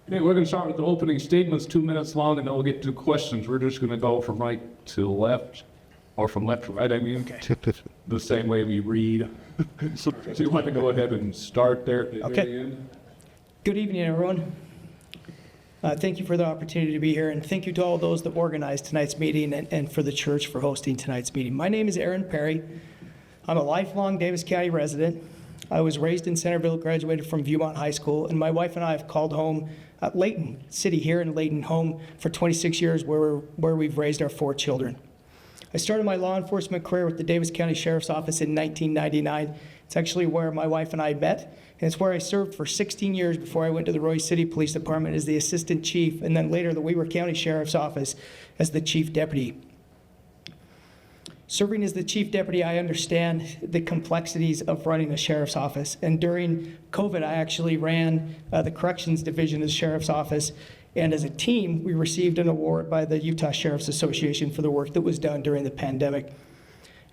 Okay, we're going to start with the opening statements, 2 minutes long, and then we'll get to questions. We're just going to go from right to left, or from left to right, I mean, the same way we read. So you want to go ahead and start there at the very end? Good evening, everyone. Thank you for the opportunity to be here, and thank you to all those that organized tonight's meeting and for the church for hosting tonight's meeting. My name is Aaron Perry. I'm a lifelong Davis County resident. I was raised in Centerville, graduated from Viewmont High School, and my wife and I have called home at Layton City here in Layton home for 26 years where we've raised our 4 children. I started my law enforcement career with the Davis County Sheriff's Office in 1999. It's actually where my wife and I met, and it's where I served for 16 years before I went to the Royse City Police Department as the Assistant Chief, and then later the Weber County Sheriff's Office as the Chief Deputy. Serving as the Chief Deputy, I understand the complexities of running a Sheriff's Office, and during COVID, I actually ran the Corrections Division of the Sheriff's Office, and as a team, we received an award by the Utah Sheriff's Association for the work that was done during the pandemic.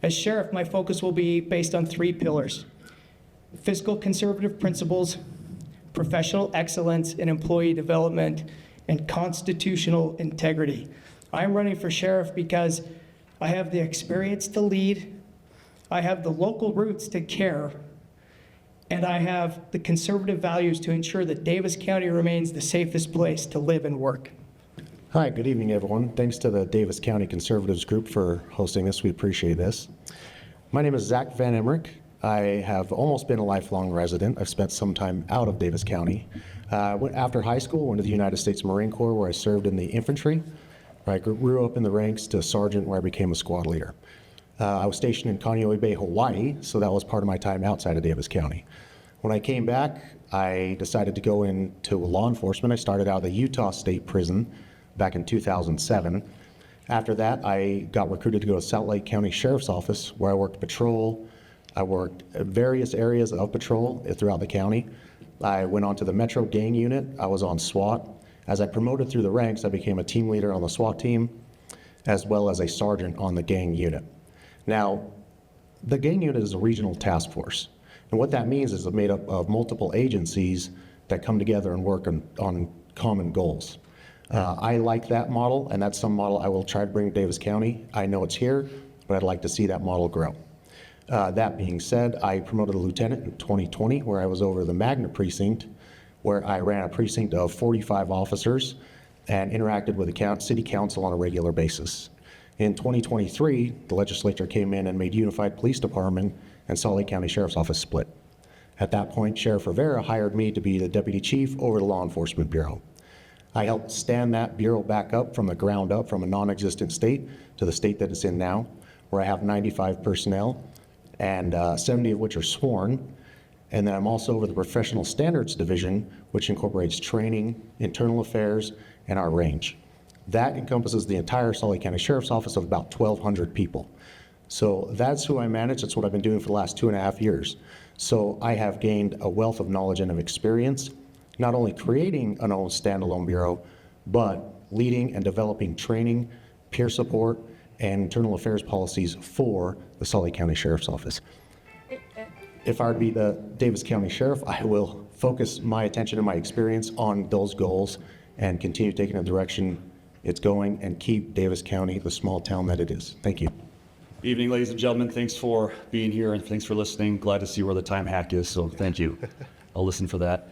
As Sheriff, my focus will be based on 3 pillars: fiscal conservative principles, professional excellence in employee development, and constitutional integrity. I'm running for Sheriff because I have the experience to lead, I have the local roots to care, and I have the conservative values to ensure that Davis County remains the safest place to live and work. Hi, good evening, everyone. Thanks to the Davis County Conservatives Group for hosting this. We appreciate this. My name is Zach Van Emmerich. I have almost been a lifelong resident. I've spent some time out of Davis County. After high school, went to the United States Marine Corps, where I served in the infantry. I grew up in the ranks to sergeant, where I became a squad leader. I was stationed in Kaneohe Bay, Hawaii, so that was part of my time outside of Davis County. When I came back, I decided to go into law enforcement. I started out at the Utah State Prison back in 2007. After that, I got recruited to go to Salt Lake County Sheriff's Office, where I worked patrol. I worked at various areas of patrol throughout the county. I went on to the Metro Gang Unit. I was on SWAT. As I promoted through the ranks, I became a team leader on the SWAT team, as well as a sergeant on the gang unit. Now, the gang unit is a regional task force. And what that means is it's made up of multiple agencies that come together and work on common goals. I like that model, and that's some model I will try to bring to Davis County. I know it's here, but I'd like to see that model grow. That being said, I promoted a lieutenant in 2020, where I was over the Magna precinct, where I ran a precinct of 45 officers and interacted with the city council on a regular basis. In 2023, the legislature came in and made Unified Police Department and Salt Lake County Sheriff's Office split. At that point, Sheriff Rivera hired me to be the deputy chief over the Law Enforcement Bureau. I helped stand that bureau back up from the ground up, from a non-existent state to the state that it's in now, where I have 95 personnel, and 70 of which are sworn. And then I'm also over the Professional Standards Division, which incorporates training, internal affairs, and our range. That encompasses the entire Salt Lake County Sheriff's Office of about 1,200 people. So that's who I manage. That's what I've been doing for the last 2.5 years. So I have gained a wealth of knowledge and of experience, not only creating an own standalone bureau, but leading and developing training, peer support, and internal affairs policies for the Salt Lake County Sheriff's Office. If I were to be the Davis County Sheriff, I will focus my attention and my experience on those goals and continue taking the direction it's going and keep Davis County the small town that it is. Thank you. Evening, ladies and gentlemen. Thanks for being here and thanks for listening. Glad to see where the time hack is, so thank you. I'll listen for that.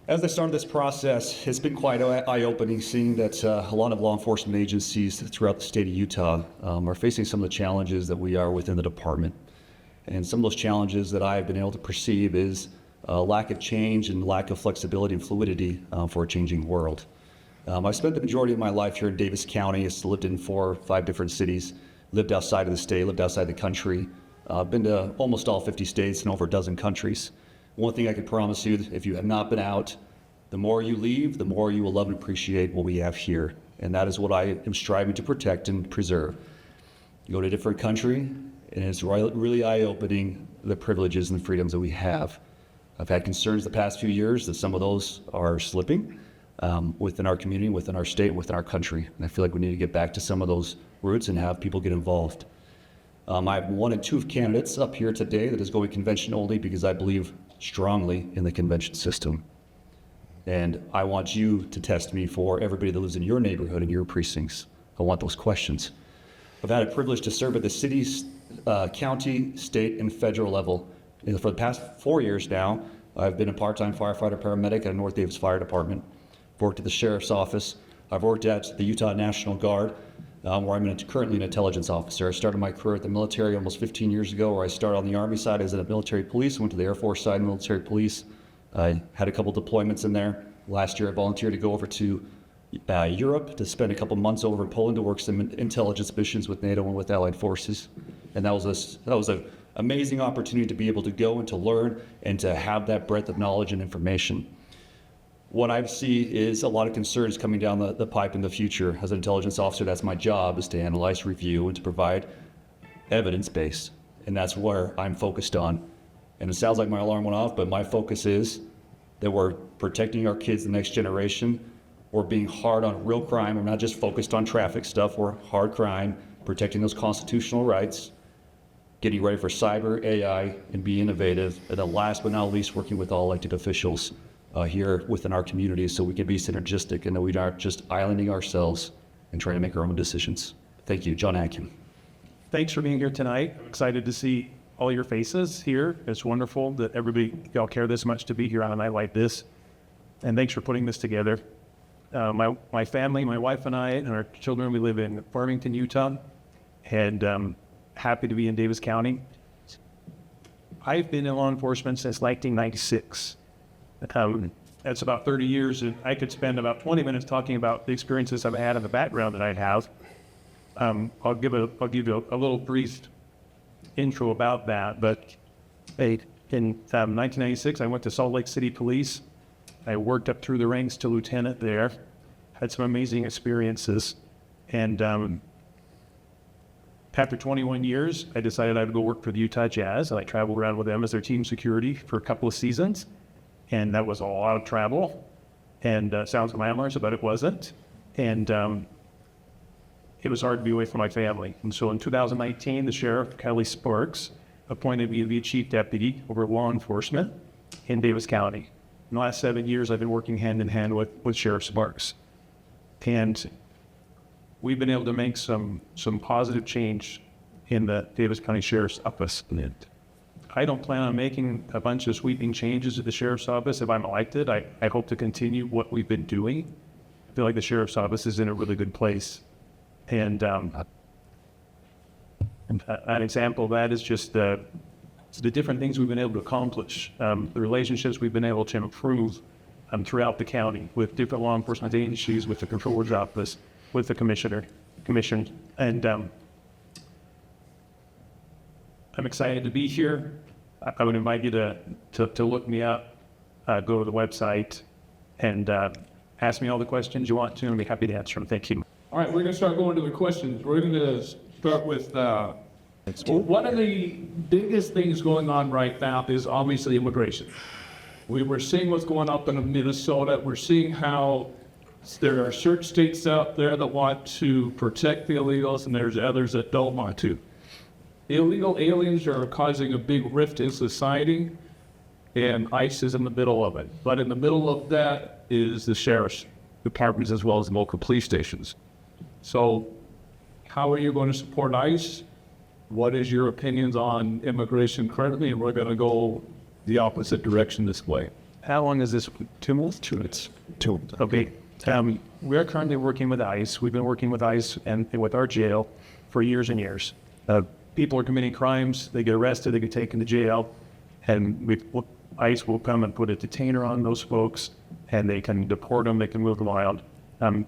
As I started this process, it's been quite eye-opening seeing that a lot of law enforcement agencies throughout the state of Utah are facing some of the challenges that we are within the department. And some of those challenges that I've been able to perceive is lack of change and lack of flexibility and fluidity for a changing world. I've spent the majority of my life here in Davis County. I've lived in 4 or 5 different cities, lived outside of the state, lived outside the country. Been to almost all 50 states and over a dozen countries. One thing I can promise you, if you have not been out, the more you leave, the more you will love and appreciate what we have here. And that is what I am striving to protect and preserve. You go to a different country, and it's really eye-opening the privileges and the freedoms that we have. I've had concerns the past few years that some of those are slipping within our community, within our state, within our country. And I feel like we need to get back to some of those roots and have people get involved. I have 1 and 2 candidates up here today that is going convention only because I believe strongly in the convention system. And I want you to test me for everybody that lives in your neighborhood and your precincts. I want those questions. I've had a privilege to serve at the city, county, state, and federal level. And for the past 4 years now, I've been a part-time firefighter paramedic at North Davis Fire Department. I've worked at the Sheriff's Office. I've worked at the Utah National Guard, where I'm currently an intelligence officer. I started my career at the military almost 15 years ago, where I started on the Army side as a military police, went to the Air Force side, military police. I had a couple deployments in there. Last year, I volunteered to go over to Europe to spend a couple months over in Poland to work some intelligence missions with NATO and with allied forces. And that was an amazing opportunity to be able to go and to learn and to have that breadth of knowledge and information. What I see is a lot of concerns coming down the pipe in the future. As an intelligence officer, that's my job, is to analyze, review, and to provide evidence base. And that's where I'm focused on. And it sounds like my alarm went off, but my focus is that we're protecting our kids, the next generation. We're being hard on real crime. We're not just focused on traffic stuff. We're hard crime, protecting those constitutional rights, getting ready for cyber, AI, and be innovative. And then last but not least, working with all elected officials here within our communities so we can be synergistic and that we aren't just islanding ourselves and trying to make our own decisions. Thank you. John Atkin. Thanks for being here tonight. Excited to see all your faces here. It's wonderful that y'all care this much to be here on a night like this. And thanks for putting this together. My family, my wife and I and our children, we live in Farmington, Utah, and happy to be in Davis County. I've been in law enforcement since 1996. That's about 30 years, and I could spend about 20 minutes talking about the experiences I've had and the background that I have. I'll give you a little brief intro about that. But in 1996, I went to Salt Lake City Police. I worked up through the ranks to lieutenant there. Had some amazing experiences, and after 21 years, I decided I would go work for the Utah Jazz, and I traveled around with them as their team security for a couple of seasons. And that was a lot of travel, and sounds glamorous, but it wasn't. And it was hard to be away from my family. And so in 2019, the sheriff, Kelly Sparks, appointed me to be a chief deputy over law enforcement in Davis County. In the last 7 years, I've been working hand in hand with Sheriff Sparks. And we've been able to make some positive change in the Davis County Sheriff's Office. I don't plan on making a bunch of sweeping changes at the Sheriff's Office if I'm elected. I hope to continue what we've been doing. I feel like the Sheriff's Office is in a really good place. And an example of that is just the different things we've been able to accomplish, the relationships we've been able to improve throughout the county with different law enforcement agencies, with the Controller's Office, with the Commission. And I'm excited to be here. I would invite you to look me up, go to the website, and ask me all the questions you want to, and I'll be happy to answer them. Thank you. All right, we're going to start going to the questions. We're going to start with one of the biggest things going on right now is obviously immigration. We were seeing what's going up in Minnesota. We're seeing how there are certain states out there that want to protect the illegals, and there's others that don't want to. Illegal aliens are causing a big rift in society, and ICE is in the middle of it. But in the middle of that is the sheriff's departments as well as the local police stations. So how are you going to support ICE? What is your opinions on immigration currently? And we're going to go the opposite direction this way. How long is this? 2 months? 2 minutes. 2. Okay. We are currently working with ICE. We've been working with ICE and with our jail for years and years. People are committing crimes, they get arrested, they get taken to jail, and ICE will come and put a detainer on those folks, and they can deport them, they can move them around.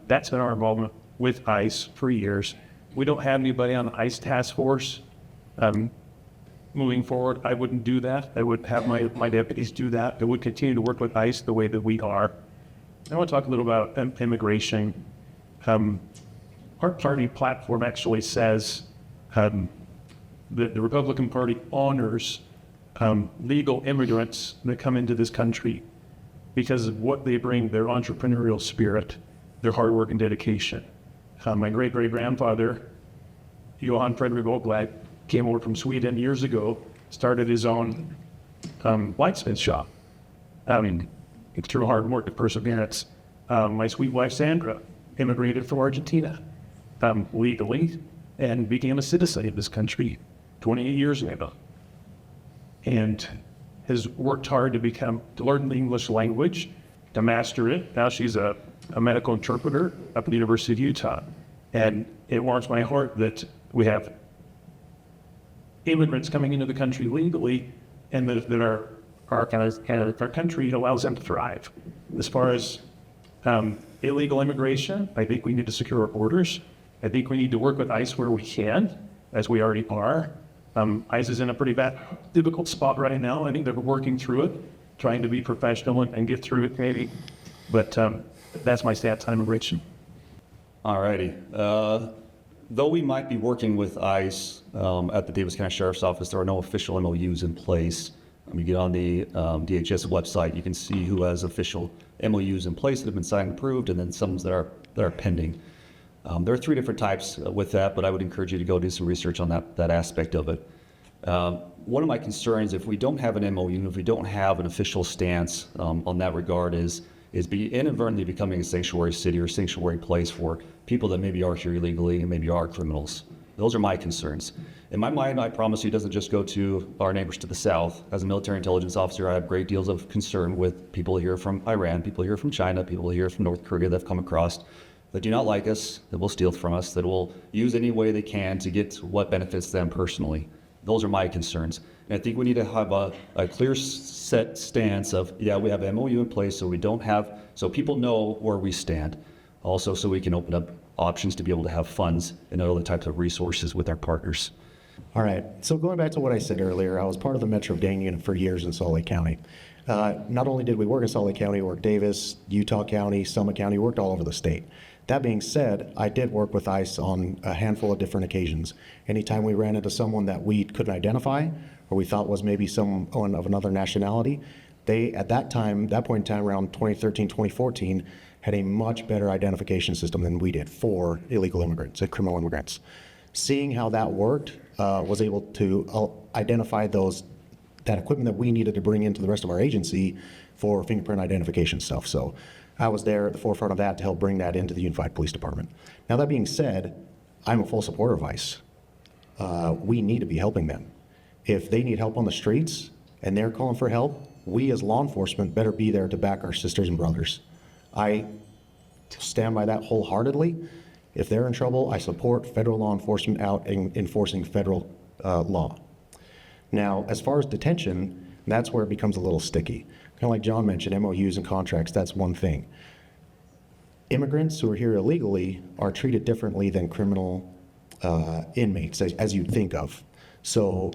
That's been our involvement with ICE for years. We don't have anybody on the ICE task force. Moving forward, I wouldn't do that. I would have my deputies do that. I would continue to work with ICE the way that we are. I want to talk a little about immigration. Our party platform actually says the Republican Party honors legal immigrants that come into this country because of what they bring, their entrepreneurial spirit, their hard work and dedication. My great-great-grandfather, Johann Fredrik Oblad, came over from Sweden years ago, started his own blacksmith shop. through hard work and perseverance. My sweet wife, Sandra, immigrated from Argentina legally and became a citizen of this country 28 years ago, and has worked hard to learn the English language, to master it. Now she's a medical interpreter up at the University of Utah. And it warms my heart that we have immigrants coming into the country legally, and that our country allows them to thrive. As far as illegal immigration, I think we need to secure our borders. I think we need to work with ICE where we can, as we already are. ICE is in a pretty difficult spot right now. I think they're working through it, trying to be professional and get through it maybe. But that's my stance on immigration. All righty. Though we might be working with ICE at the Davis County Sheriff's Office, there are no official MOUs in place. You get on the DHS website, you can see who has official MOUs in place that have been signed and approved, and then some that are pending. There are 3 different types with that, but I would encourage you to go do some research on that aspect of it. One of my concerns, if we don't have an MOU, if we don't have an official stance on that regard, is inadvertently becoming a sanctuary city or sanctuary place for people that maybe are here illegally and maybe are criminals. Those are my concerns. In my mind, I promise you, it doesn't just go to our neighbors to the south. As a military intelligence officer, I have great deals of concern with people here from Iran, people here from China, people here from North Korea that have come across that do not like us, that will steal from us, that will use any way they can to get what benefits them personally. Those are my concerns. And I think we need to have a clear set stance of, yeah, we have MOU in place so people know where we stand. Also, so we can open up options to be able to have funds and other types of resources with our partners. All right, so going back to what I said earlier, I was part of the Metro Gang Unit for years in Salt Lake County. Not only did we work in Salt Lake County, we worked Davis, Utah County, Summit County, worked all over the state. That being said, I did work with ICE on a handful of different occasions. Anytime we ran into someone that we couldn't identify or we thought was maybe someone of another nationality, they, at that point in time, around 2013, 2014, had a much better identification system than we did for illegal immigrants and criminal immigrants. Seeing how that worked, was able to identify that equipment that we needed to bring into the rest of our agency for fingerprint identification stuff. So I was there at the forefront of that to help bring that into the Unified Police Department. Now, that being said, I'm a full supporter of ICE. We need to be helping them. If they need help on the streets and they're calling for help, we as law enforcement better be there to back our sisters and brothers. I stand by that wholeheartedly. If they're in trouble, I support federal law enforcement out in enforcing federal law. Now, as far as detention, that's where it becomes a little sticky. Kind of like John mentioned, MOUs and contracts, that's one thing. Immigrants who are here illegally are treated differently than criminal inmates, as you'd think of. So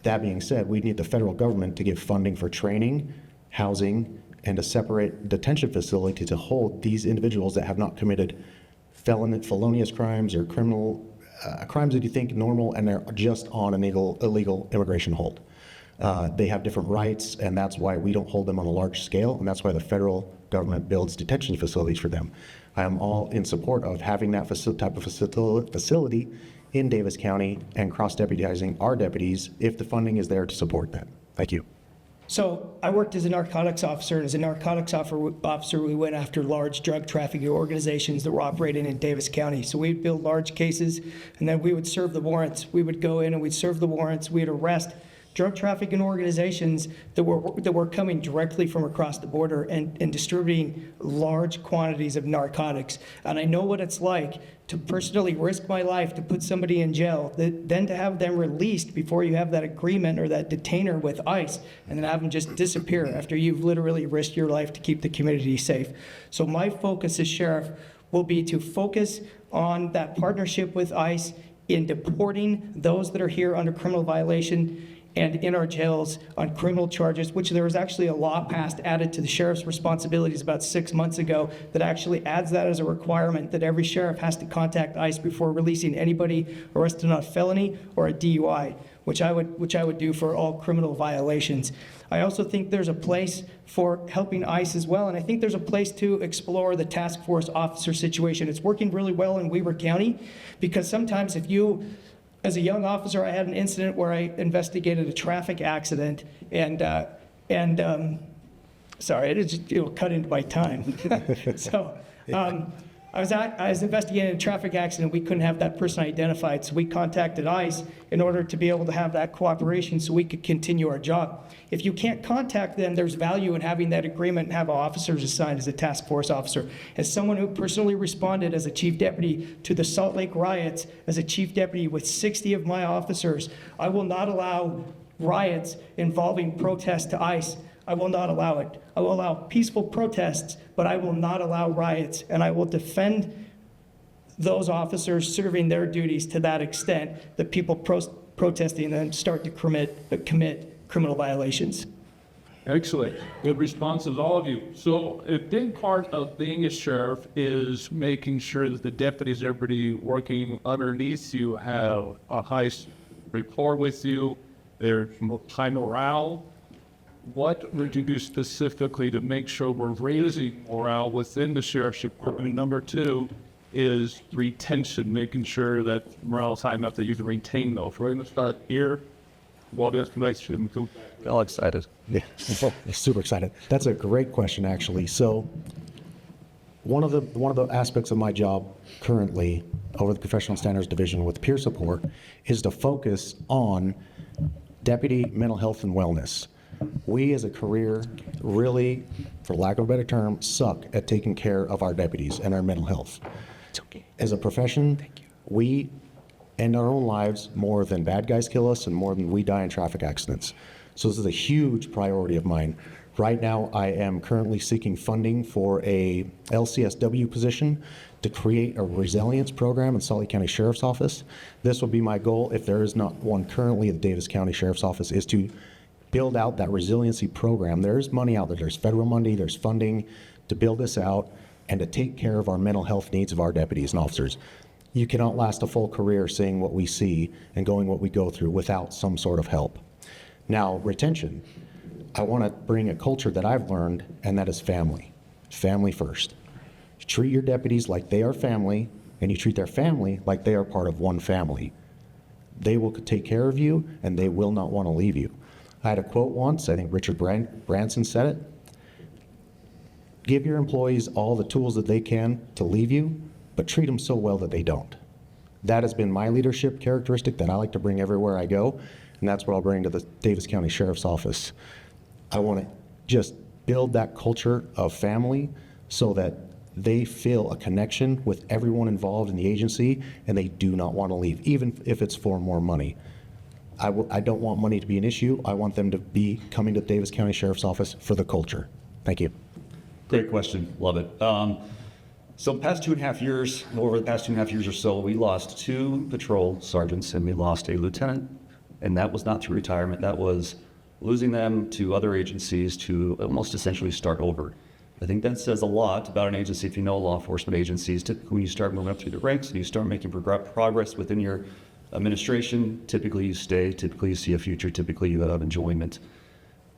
that being said, we need the federal government to give funding for training, housing, and a separate detention facility to hold these individuals that have not committed felonious crimes or criminal crimes that you think normal, and they're just on an illegal immigration hold. They have different rights, and that's why we don't hold them on a large scale, and that's why the federal government builds detention facilities for them. I am all in support of having that type of facility in Davis County and cross-deputizing our deputies if the funding is there to support that. Thank you. So I worked as a narcotics officer, and as a narcotics officer, we went after large drug trafficking organizations that were operating in Davis County. So we'd build large cases, and then we would serve the warrants. We would go in and we'd serve the warrants. We'd arrest drug trafficking organizations that were coming directly from across the border and distributing large quantities of narcotics. And I know what it's like to personally risk my life to put somebody in jail, then to have them released before you have that agreement or that detainer with ICE, and then have them just disappear after you've literally risked your life to keep the community safe. So my focus as sheriff will be to focus on that partnership with ICE in deporting those that are here under criminal violation and in our jails on criminal charges, which there was actually a law passed added to the sheriff's responsibilities about 6 months ago that actually adds that as a requirement that every sheriff has to contact ICE before releasing anybody arrested on a felony or a DUI, which I would do for all criminal violations. I also think there's a place for helping ICE as well, and I think there's a place to explore the task force officer situation. It's working really well in Weber County, because sometimes as a young officer, I had an incident where I investigated a traffic accident, and Sorry, it'll cut into my time. So I was investigating a traffic accident. We couldn't have that person identified, so we contacted ICE in order to be able to have that cooperation so we could continue our job. If you can't contact them, there's value in having that agreement and have officers assigned as a task force officer. As someone who personally responded as a chief deputy to the Salt Lake riots, as a chief deputy with 60 of my officers, I will not allow riots involving protests to ICE. I will not allow it. I will allow peaceful protests, but I will not allow riots, and I will defend those officers serving their duties to that extent that people protesting then start to commit criminal violations. Excellent. Good responses, all of you. So a big part of being a sheriff is making sure that the deputies, everybody working underneath you, have a high rapport with you. There's high morale. What would you do specifically to make sure we're raising morale within the sheriff's department? And number two is retention, making sure that morale is high enough that you can retain those. We're going to start here. Well, that's nice. All excited. Yeah, super excited. That's a great question, actually. So one of the aspects of my job currently over the Professional Standards Division with peer support is to focus on deputy mental health and wellness. We as a career really, for lack of a better term, suck at taking care of our deputies and our mental health. As a profession, we end our own lives more than bad guys kill us and more than we die in traffic accidents. So this is a huge priority of mine. Right now, I am currently seeking funding for a LCSW position to create a resilience program in Salt Lake County Sheriff's Office. This will be my goal, if there is not one currently at the Davis County Sheriff's Office, is to build out that resiliency program. There's money out there. There's federal money. There's funding to build this out and to take care of our mental health needs of our deputies and officers. You cannot last a full career seeing what we see and going what we go through without some sort of help. Now, retention. I want to bring a culture that I've learned, and that is family. Family first. You treat your deputies like they are family, and you treat their family like they are part of one family. They will take care of you, and they will not want to leave you. I had a quote once, I think Richard Branson said it. Give your employees all the tools that they can to leave you, but treat them so well that they don't. That has been my leadership characteristic that I like to bring everywhere I go, and that's what I'll bring to the Davis County Sheriff's Office. I want to just build that culture of family so that they feel a connection with everyone involved in the agency, and they do not want to leave, even if it's for more money. I don't want money to be an issue. I want them to be coming to the Davis County Sheriff's Office for the culture. Thank you. Great question. Love it. So over the past 2.5 years or so, we lost 2 patrol sergeants and we lost a lieutenant. And that was not through retirement. That was losing them to other agencies to almost essentially start over. I think that says a lot about an agency. If you know law enforcement agencies, typically when you start moving up through the ranks and you start making progress within your administration, typically you stay, typically you see a future, typically you have enjoyment.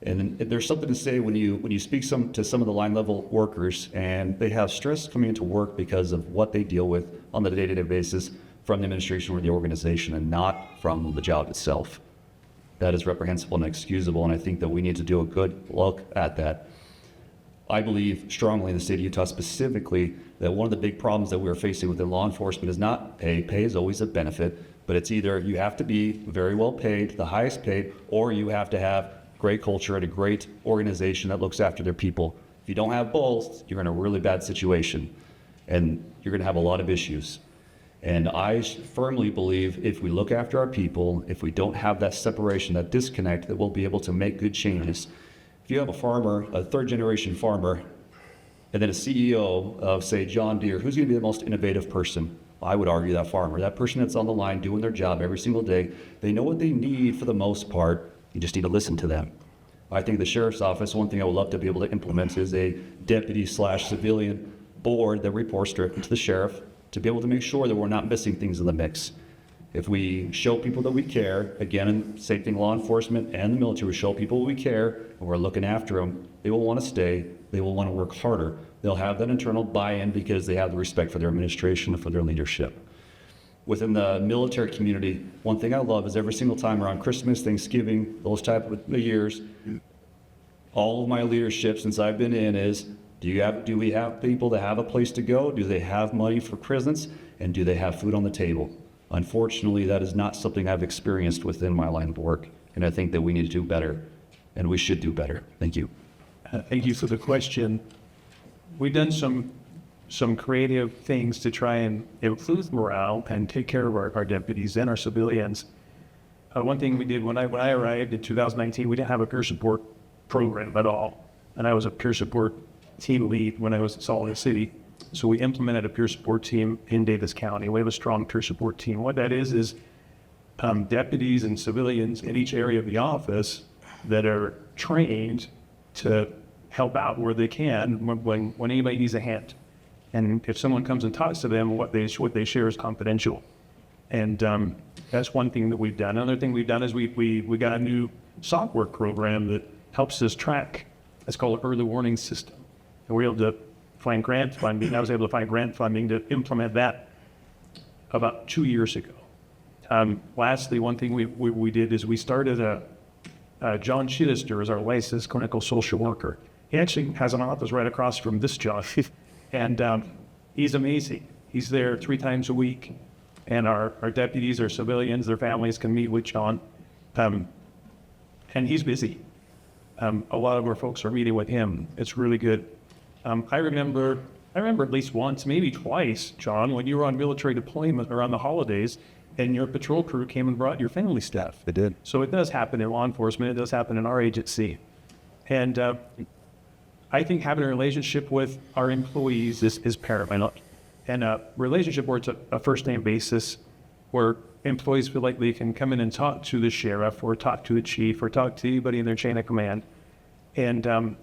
And there's something to say when you speak to some of the line level workers and they have stress coming into work because of what they deal with on the day-to-day basis from the administration or the organization and not from the job itself. That is reprehensible and inexcusable, and I think that we need to do a good look at that. I believe strongly in the state of Utah specifically that one of the big problems that we're facing within law enforcement is not pay. Pay is always a benefit, but it's either you have to be very well paid, the highest paid, or you have to have great culture and a great organization that looks after their people. If you don't have both, you're in a really bad situation and you're going to have a lot of issues. And I firmly believe if we look after our people, if we don't have that separation, that disconnect, that we'll be able to make good changes. If you have a farmer, a third generation farmer, and then a CEO of, say, John Deere, who's going to be the most innovative person? I would argue that farmer, that person that's on the line doing their job every single day. They know what they need for the most part. You just need to listen to them. I think the sheriff's office, one thing I would love to be able to implement is a deputy/civilian board that reports directly to the sheriff to be able to make sure that we're not missing things in the mix. If we show people that we care, again, and same thing, law enforcement and the military, we show people we care and we're looking after them, they will want to stay, they will want to work harder. They'll have that internal buy-in because they have the respect for their administration and for their leadership. Within the military community, one thing I love is every single time around Christmas, Thanksgiving, those type of years, all of my leadership since I've been in is, do we have people that have a place to go? Do they have money for presents? And do they have food on the table? Unfortunately, that is not something I've experienced within my line of work. And I think that we need to do better, and we should do better. Thank you. Thank you for the question. We've done some creative things to try and improve morale and take care of our deputies and our civilians. One thing we did when I arrived in 2019, we didn't have a peer support program at all. And I was a peer support team lead when I was in Salt Lake City. So we implemented a peer support team in Davis County. We have a strong peer support team. What that is deputies and civilians in each area of the office that are trained to help out where they can when anybody needs a hand. And if someone comes and talks to them, what they share is confidential. And that's one thing that we've done. Another thing we've done is we got a new software program that helps us track. It's called an early warning system. And we're able to find grant funding. I was able to find grant funding to implement that about 2 years ago. Lastly, one thing we did is we started John Chittister is our licensed clinical social worker. He actually has an office right across from this John. And he's amazing. He's there 3 times a week. And our deputies, our civilians, their families can meet with John. And he's busy. A lot of our folks are meeting with him. It's really good. I remember at least once, maybe twice, John, when you were on military deployment around the holidays, and your patrol crew came and brought your family staff. They did. So it does happen in law enforcement. It does happen in our agency. And I think having a relationship with our employees is paramount. And a relationship where it's a first-name basis, where employees feel like they can come in and talk to the sheriff or talk to the chief or talk to anybody in their chain of command. And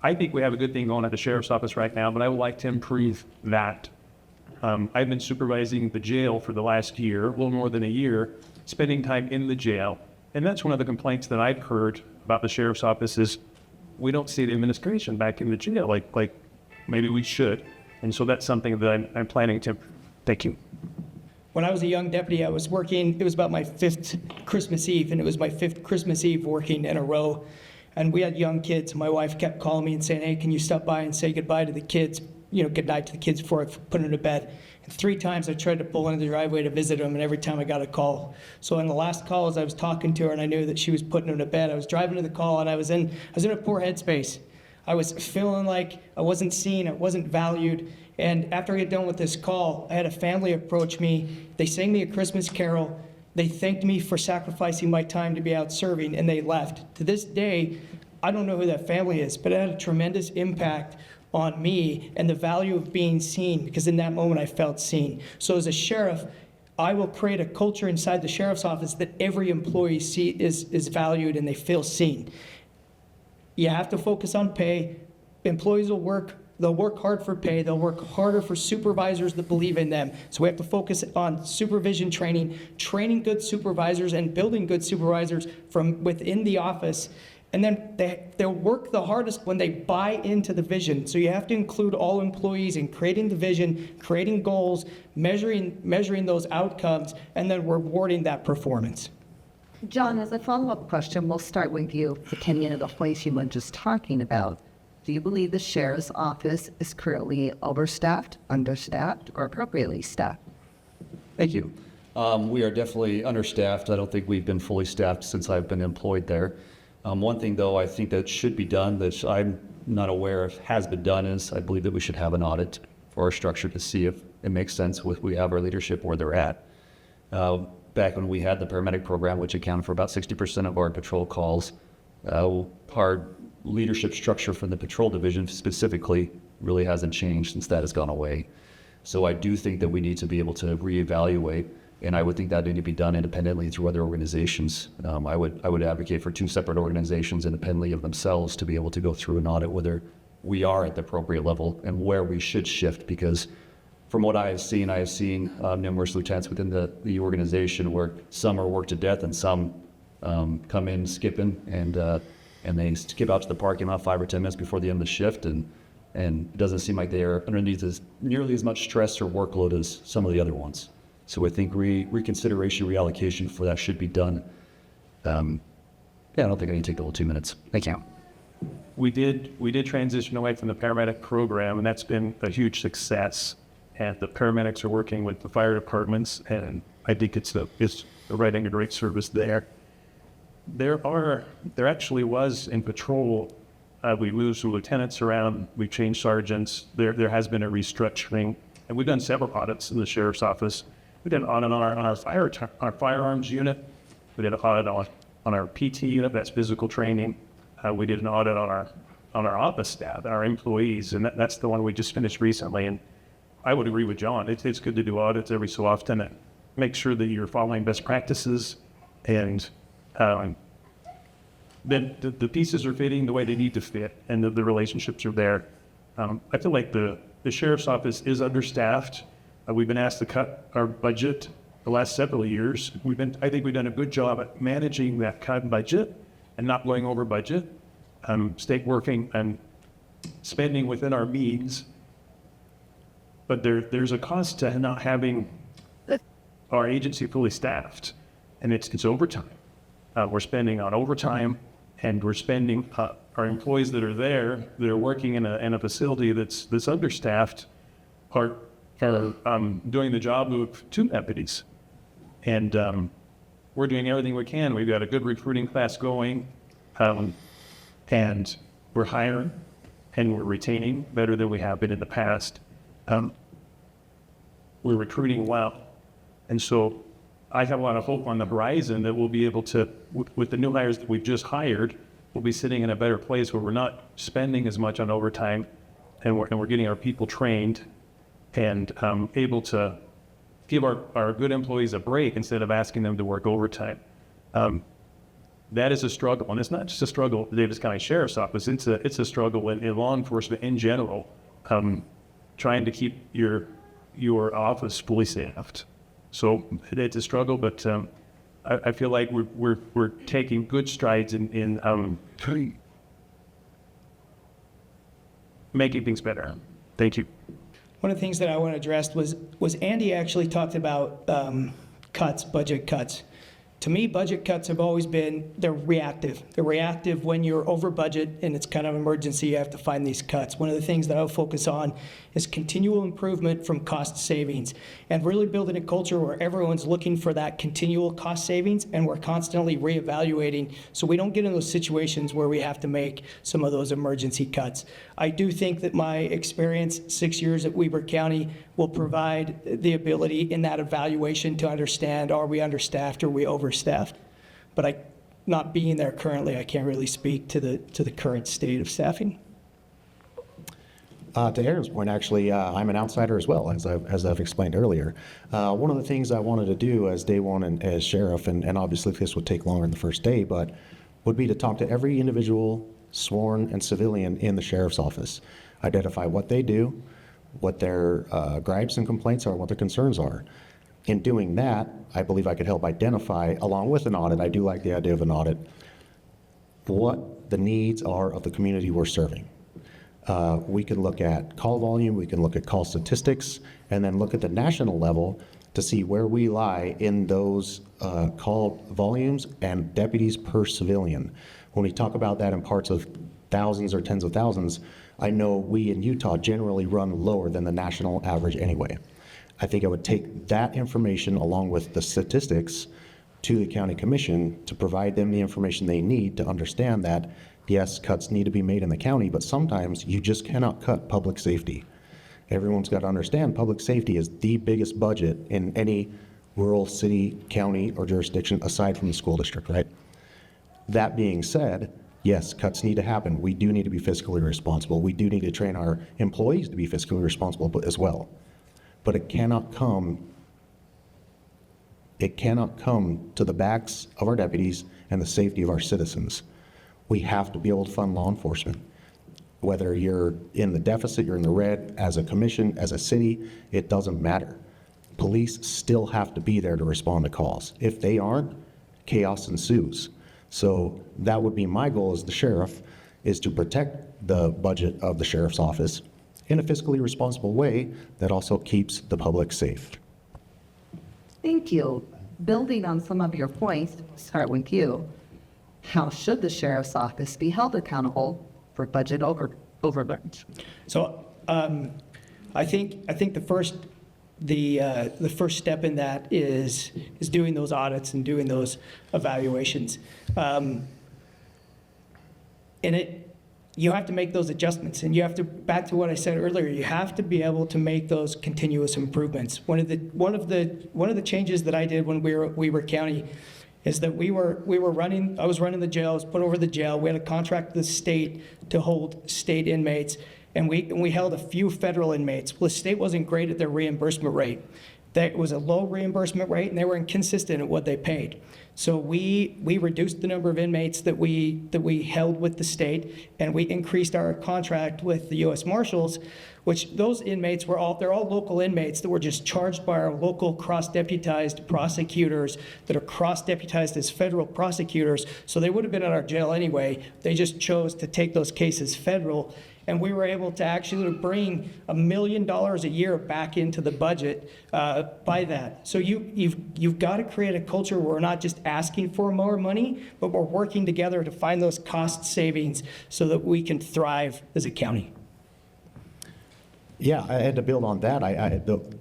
I think we have a good thing going at the sheriff's office right now, but I would like to improve that. I've been supervising the jail for the last year, a little more than a year, spending time in the jail. And that's one of the complaints that I've heard about the sheriff's office is we don't see the administration back in the jail like maybe we should. And so that's something that I'm planning to. Thank you. When I was a young deputy, I was working, it was about my 5th Christmas Eve, and it was my 5th Christmas Eve working in a row. And we had young kids. My wife kept calling me and saying, hey, can you stop by and say goodbye to the kids, good night to the kids before I put them to bed. And 3 times I tried to pull into the driveway to visit them, and every time I got a call. So in the last call, as I was talking to her and I knew that she was putting them to bed, I was driving to the call and I was in a poor headspace. I was feeling like I wasn't seen, I wasn't valued. And after I get done with this call, I had a family approach me. They sang me a Christmas carol. They thanked me for sacrificing my time to be out serving, and they left. To this day, I don't know who that family is, but it had a tremendous impact on me and the value of being seen, because in that moment I felt seen. So as a sheriff, I will create a culture inside the sheriff's office that every employee is valued and they feel seen. You have to focus on pay. Employees will work. They'll work hard for pay. They'll work harder for supervisors that believe in them. So we have to focus on supervision training, training good supervisors and building good supervisors from within the office. And then they'll work the hardest when they buy into the vision. So you have to include all employees in creating the vision, creating goals, measuring those outcomes, and then rewarding that performance. John, as a follow-up question, we'll start with you, pertaining to the place you were just talking about. Do you believe the sheriff's office is currently overstaffed, understaffed, or appropriately staffed? Thank you. We are definitely understaffed. I don't think we've been fully staffed since I've been employed there. One thing, though, I think that should be done that I'm not aware of has been done is I believe that we should have an audit for our structure to see if it makes sense with we have our leadership where they're at. Back when we had the paramedic program, which accounted for about 60% of our patrol calls, our leadership structure from the patrol division specifically really hasn't changed since that has gone away. So I do think that we need to be able to reevaluate, and I would think that need to be done independently through other organizations. I would advocate for 2 separate organizations independently of themselves to be able to go through an audit whether we are at the appropriate level and where we should shift, because from what I have seen numerous lieutenants within the organization where some are worked to death and some come in skipping and they skip out to the parking lot 5 or 10 minutes before the end of the shift, and it doesn't seem like they are underneath nearly as much stress or workload as some of the other ones. So I think reconsideration, reallocation for that should be done. I don't think I need to take the whole 2 minutes. Thank you. we did transition away from the paramedic program, and that's been a huge success. And the paramedics are working with the fire departments, and I think it's providing a great service there. There actually was in patrol, we moved some lieutenants around, we changed sergeants. There has been a restructuring, and we've done several audits in the sheriff's office. We did an audit on our firearms unit. We did an audit on our PT unit, that's physical training. We did an audit on our office staff, our employees, and that's the one we just finished recently. And I would agree with John. It's good to do audits every so often and make sure that you're following best practices, and then the pieces are fitting the way they need to fit, and the relationships are there. I feel like the sheriff's office is understaffed. We've been asked to cut our budget the last several years. I think we've done a good job at managing that cut budget and not going over budget. Stay working and spending within our means. But there's a cost to not having our agency fully staffed, and it's overtime. We're spending on overtime, and we're spending our employees that are there, that are working in a facility that's understaffed, are doing the job of 2 deputies. And we're doing everything we can. We've got a good recruiting class going, and we're hiring, and we're retaining better than we have been in the past. We're recruiting well. And so I have a lot of hope on the horizon that we'll be able to, with the new hires that we've just hired, we'll be sitting in a better place where we're not spending as much on overtime, and we're getting our people trained and able to give our good employees a break instead of asking them to work overtime. That is a struggle, and it's not just a struggle at the Davis County Sheriff's Office. It's a struggle in law enforcement in general, trying to keep your office fully staffed. So it's a struggle, but I feel like we're taking good strides in making things better. Thank you. One of the things that I want to address was Andy actually talked about budget cuts. To me, budget cuts have always been, they're reactive. They're reactive when you're over budget and it's kind of an emergency, you have to find these cuts. One of the things that I'll focus on is continual improvement from cost savings and really building a culture where everyone's looking for that continual cost savings, and we're constantly reevaluating so we don't get in those situations where we have to make some of those emergency cuts. I do think that my experience, 6 years at Weber County, will provide the ability in that evaluation to understand, are we understaffed, are we overstaffed? But not being there currently, I can't really speak to the current state of staffing. To Aaron's point, actually, I'm an outsider as well, as I've explained earlier. One of the things I wanted to do as day one and as sheriff, and obviously this would take longer than the first day, but would be to talk to every individual, sworn and civilian, in the sheriff's office, identify what they do, what their gripes and complaints are, what their concerns are. In doing that, I believe I could help identify, along with an audit, I do like the idea of an audit, what the needs are of the community we're serving. We can look at call volume, we can look at call statistics, and then look at the national level to see where we lie in those call volumes and deputies per civilian. When we talk about that in parts of thousands or tens of thousands, I know we in Utah generally run lower than the national average anyway. I think I would take that information along with the statistics to the county commission to provide them the information they need to understand that, yes, cuts need to be made in the county, but sometimes you just cannot cut public safety. Everyone's got to understand public safety is the biggest budget in any rural city, county, or jurisdiction aside from the school district, right? That being said, yes, cuts need to happen. We do need to be fiscally responsible. We do need to train our employees to be fiscally responsible as well. But it cannot come to the backs of our deputies and the safety of our citizens. We have to be able to fund law enforcement. Whether you're in the deficit, you're in the red, as a commission, as a city, it doesn't matter. Police still have to be there to respond to calls. If they aren't, chaos ensues. So that would be my goal as the sheriff, is to protect the budget of the sheriff's office in a fiscally responsible way that also keeps the public safe. Thank you. Building on some of your points, start with you. How should the sheriff's office be held accountable for budget overruns? So I think the first step in that is doing those audits and doing those evaluations. You have to make those adjustments, and you have to, back to what I said earlier, you have to be able to make those continuous improvements. One of the changes that I did when we were county is that I was running the jail, I was put over the jail. We had a contract with the state to hold state inmates, and we held a few federal inmates. Well, the state wasn't great at their reimbursement rate. That was a low reimbursement rate, and they were inconsistent at what they paid. So we reduced the number of inmates that we held with the state, and we increased our contract with the U.S. Marshals, which those inmates they're all local inmates that were just charged by our local cross-deputized prosecutors that are cross-deputized as federal prosecutors. So they would have been at our jail anyway. They just chose to take those cases federal. And we were able to actually bring $1 million a year back into the budget by that. So you've got to create a culture where we're not just asking for more money, but we're working together to find those cost savings so that we can thrive as a county. Yeah, I had to build on that.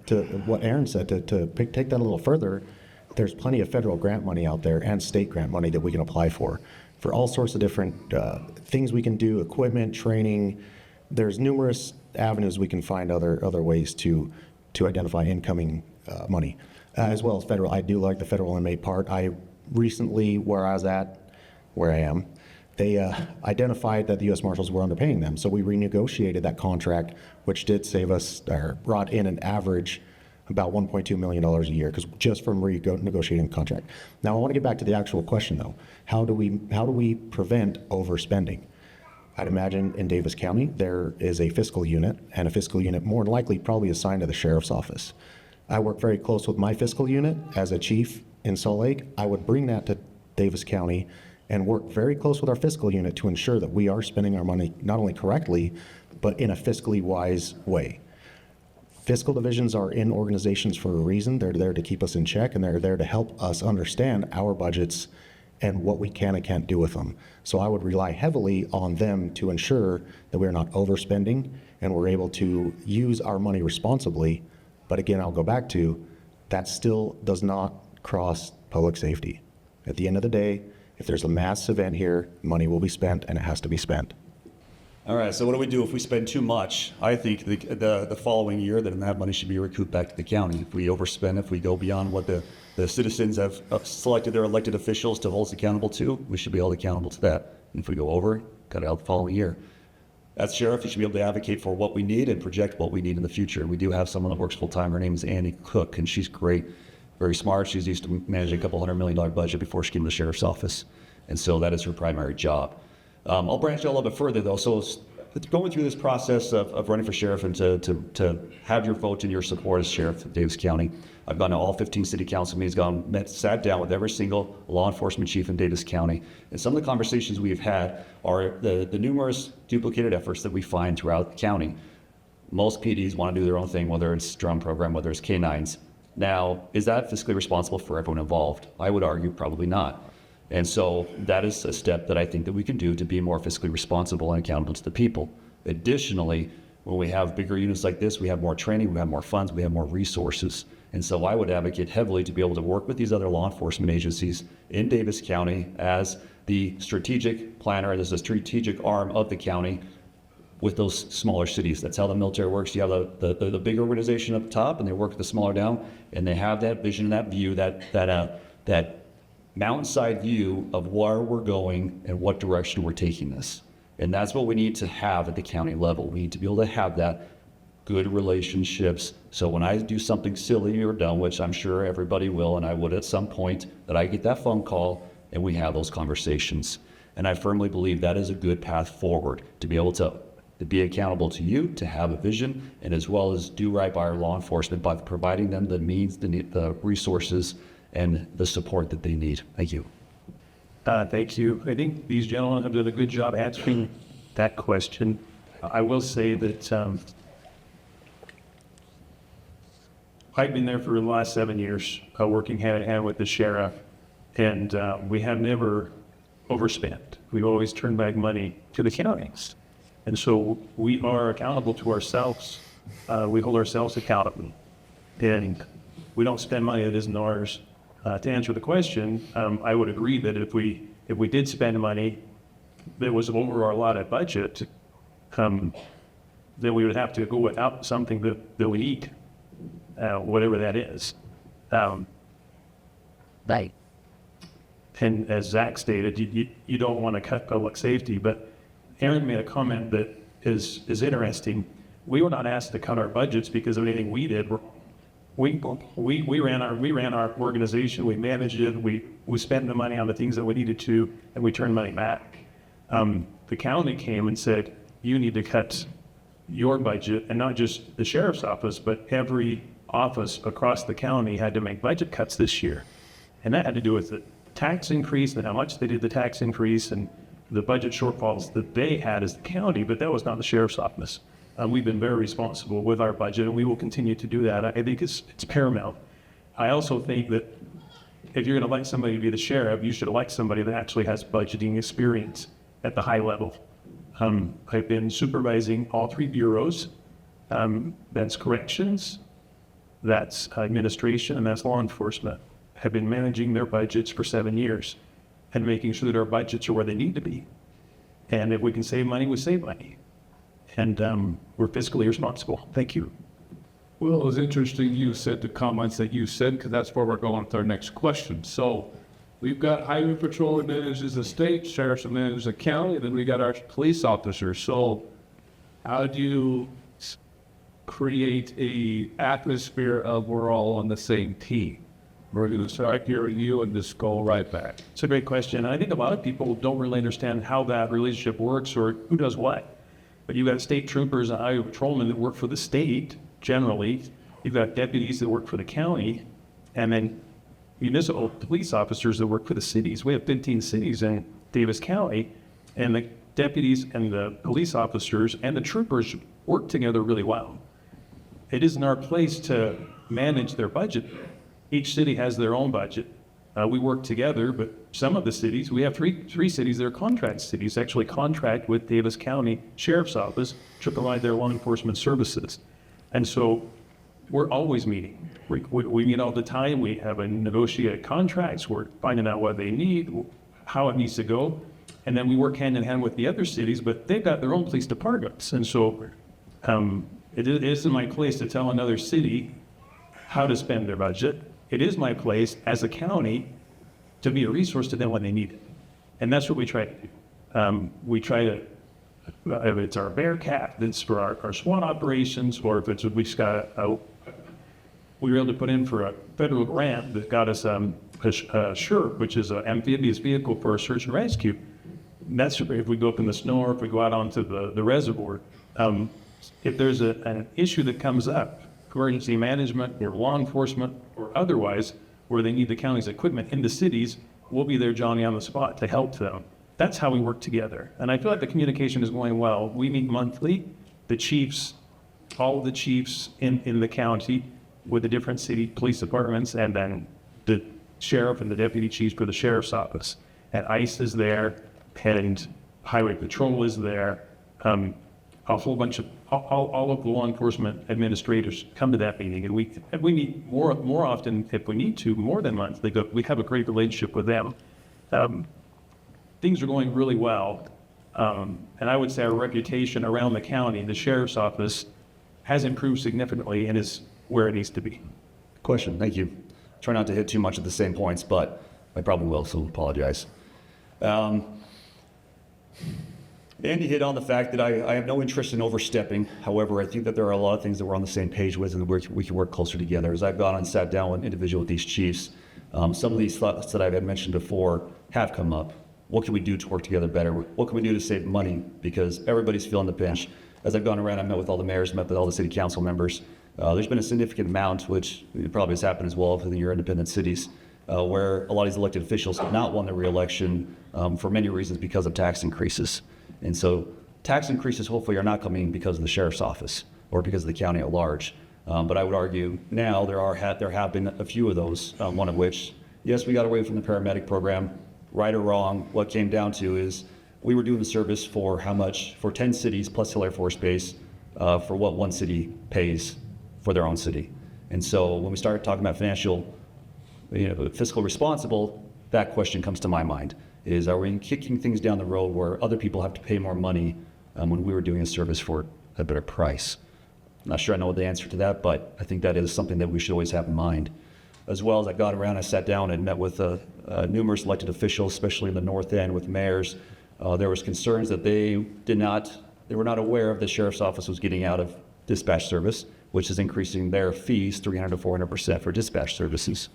To what Aaron said, take that a little further, there's plenty of federal grant money out there and state grant money that we can apply for all sorts of different things we can do, equipment, training. There's numerous avenues we can find other ways to identify incoming money, as well as federal. I do like the federal inmate part. I recently, where I am, they identified that the U.S. Marshals were underpaying them. So we renegotiated that contract, which did save us, or brought in an average about $1.2 million a year, just from renegotiating the contract. Now I want to get back to the actual question though. How do we prevent overspending? I'd imagine in Davis County, there is a fiscal unit, and a fiscal unit more than likely probably assigned to the sheriff's office. I work very close with my fiscal unit as a chief in Salt Lake. I would bring that to Davis County and work very close with our fiscal unit to ensure that we are spending our money not only correctly, but in a fiscally wise way. Fiscal divisions are in organizations for a reason. They're there to keep us in check, and they're there to help us understand our budgets and what we can and can't do with them. So I would rely heavily on them to ensure that we're not overspending and we're able to use our money responsibly. But again, I'll go back to, that still does not cross public safety. At the end of the day, if there's a mass event here, money will be spent, and it has to be spent. All right, so what do we do if we spend too much? I think the following year, then that money should be recouped back to the county. If we overspend, if we go beyond what the citizens have selected their elected officials to hold us accountable to, we should be held accountable to that. And if we go over, cut it out the following year. As sheriff, you should be able to advocate for what we need and project what we need in the future. We do have someone that works full time. Her name is Annie Cook, and she's great, very smart. She's used to managing a $200 million budget before she came to the sheriff's office. And so that is her primary job. I'll branch out a little bit further though. So going through this process of running for sheriff and to have your vote and your support as sheriff of Davis County, I've gone to all 15 city council meetings, sat down with every single law enforcement chief in Davis County. And some of the conversations we've had are the numerous duplicated efforts that we find throughout the county. Most PDs want to do their own thing, whether it's drum program, whether it's K9s. Now, is that fiscally responsible for everyone involved? I would argue probably not. And so that is a step that I think that we can do to be more fiscally responsible and accountable to the people. Additionally, when we have bigger units like this, we have more training, we have more funds, we have more resources. And so I would advocate heavily to be able to work with these other law enforcement agencies in Davis County as the strategic planner, as a strategic arm of the county with those smaller cities. That's how the military works. You have the big organization up top, and they work with the smaller down, and they have that vision, that view, that mountainside view of where we're going and what direction we're taking this. And that's what we need to have at the county level. We need to be able to have that good relationships. So when I do something silly or dumb, which I'm sure everybody will, and I would at some point, that I get that phone call and we have those conversations. And I firmly believe that is a good path forward, to be able to be accountable to you, to have a vision, and as well as do right by our law enforcement by providing them the means, the resources, and the support that they need. Thank you. Thank you. I think these gentlemen have done a good job answering that question. I will say that I've been there for the last 7 years, working hand in hand with the sheriff, and we have never overspent. We've always turned back money to the counties. And so we are accountable to ourselves. We hold ourselves accountable. And we don't spend money that isn't ours. To answer the question, I would agree that if we did spend money that was over our allotted budget, then we would have to go without something that we need, whatever that is. Right. And as Zach stated, you don't want to cut public safety, but Aaron made a comment that is interesting. We were not asked to cut our budgets because of anything we did. We ran our organization, we managed it, we spent the money on the things that we needed to, and we turned money back. The county came and said, you need to cut your budget, and not just the sheriff's office, but every office across the county had to make budget cuts this year. And that had to do with the tax increase and how much they did the tax increase and the budget shortfalls that they had as the county, but that was not the sheriff's office. We've been very responsible with our budget, and we will continue to do that. I think it's paramount. I also think that if you're going to elect somebody to be the sheriff, you should elect somebody that actually has budgeting experience at the high level. I've been supervising all three bureaus. That's corrections, that's administration, and that's law enforcement. Have been managing their budgets for 7 years and making sure that our budgets are where they need to be. And if we can save money, we save money. And we're fiscally responsible. Thank you. Well, it was interesting you said the comments that you said, because that's where we're going with our next question. So we've got highway patrol that manages the state, sheriffs that manages the county, then we got our police officers. So how do you create a atmosphere of we're all on the same team? We're going to start here with you and just go right back. It's a great question. And I think a lot of people don't really understand how that relationship works or who does what. But you've got state troopers and highway patrolmen that work for the state, generally. You've got deputies that work for the county, and then municipal police officers that work for the cities. We have 15 cities in Davis County, and the deputies and the police officers and the troopers work together really well. It isn't our place to manage their budget. Each city has their own budget. We work together, but some of the cities, we have three cities that are contract cities, actually contract with Davis County Sheriff's Office to provide their law enforcement services. And so we're always meeting. We meet all the time. We have a negotiated contracts. We're finding out what they need, how it needs to go. And then we work hand in hand with the other cities, but they've got their own police departments. And so it isn't my place to tell another city how to spend their budget. It is my place as a county to be a resource to them when they need it. And that's what we try to do. We try to, if it's our Bearcat, that's for our SWAT operations, or if it's, we were able to put in for a federal grant that got us a SHRP, which is an amphibious vehicle for search and rescue. And that's if we go up in the snow or if we go out onto the reservoir. If there's an issue that comes up, emergency management or law enforcement or otherwise, where they need the county's equipment in the cities, we'll be there, Johnny, on the spot to help them. That's how we work together. And I feel like the communication is going well. We meet monthly, the chiefs, all of the chiefs in the county with the different city police departments, and then the sheriff and the deputy chiefs for the sheriff's office. And ICE is there, and highway patrol is there. A whole bunch of, all of the law enforcement administrators come to that meeting, and we meet more often if we need to, more than monthly. We have a great relationship with them. Things are going really well, and I would say our reputation around the county, the sheriff's office, has improved significantly and is where it needs to be. Question, thank you. Try not to hit too much of the same points, but I probably will, so apologize. Andy hit on the fact that I have no interest in overstepping. However, I think that there are a lot of things that we're on the same page with and that we can work closer together. As I've gone and sat down with individual with these chiefs, some of these thoughts that I've had mentioned before have come up. What can we do to work together better? What can we do to save money? Because everybody's feeling the pinch. As I've gone around, I've met with all the mayors, met with all the city council members. There's been a significant amount, which probably has happened as well in your independent cities, where a lot of these elected officials have not won the re-election for many reasons because of tax increases. And so tax increases hopefully are not coming because of the sheriff's office or because of the county at large. But I would argue now there have been a few of those, one of which, yes, we got away from the paramedic program, right or wrong. What came down to is we were doing the service for how much, for 10 cities plus Hill Air Force Base, for what one city pays for their own city. And so when we started talking about fiscal responsible, that question comes to my mind, is are we kicking things down the road where other people have to pay more money when we were doing a service for a better price? I'm not sure I know the answer to that, but I think that is something that we should always have in mind. As well as I got around, I sat down and met with numerous elected officials, especially in the north end with mayors. There was concerns that they were not aware of the sheriff's office was getting out of dispatch service, which is increasing their fees 300 to 400% for dispatch services.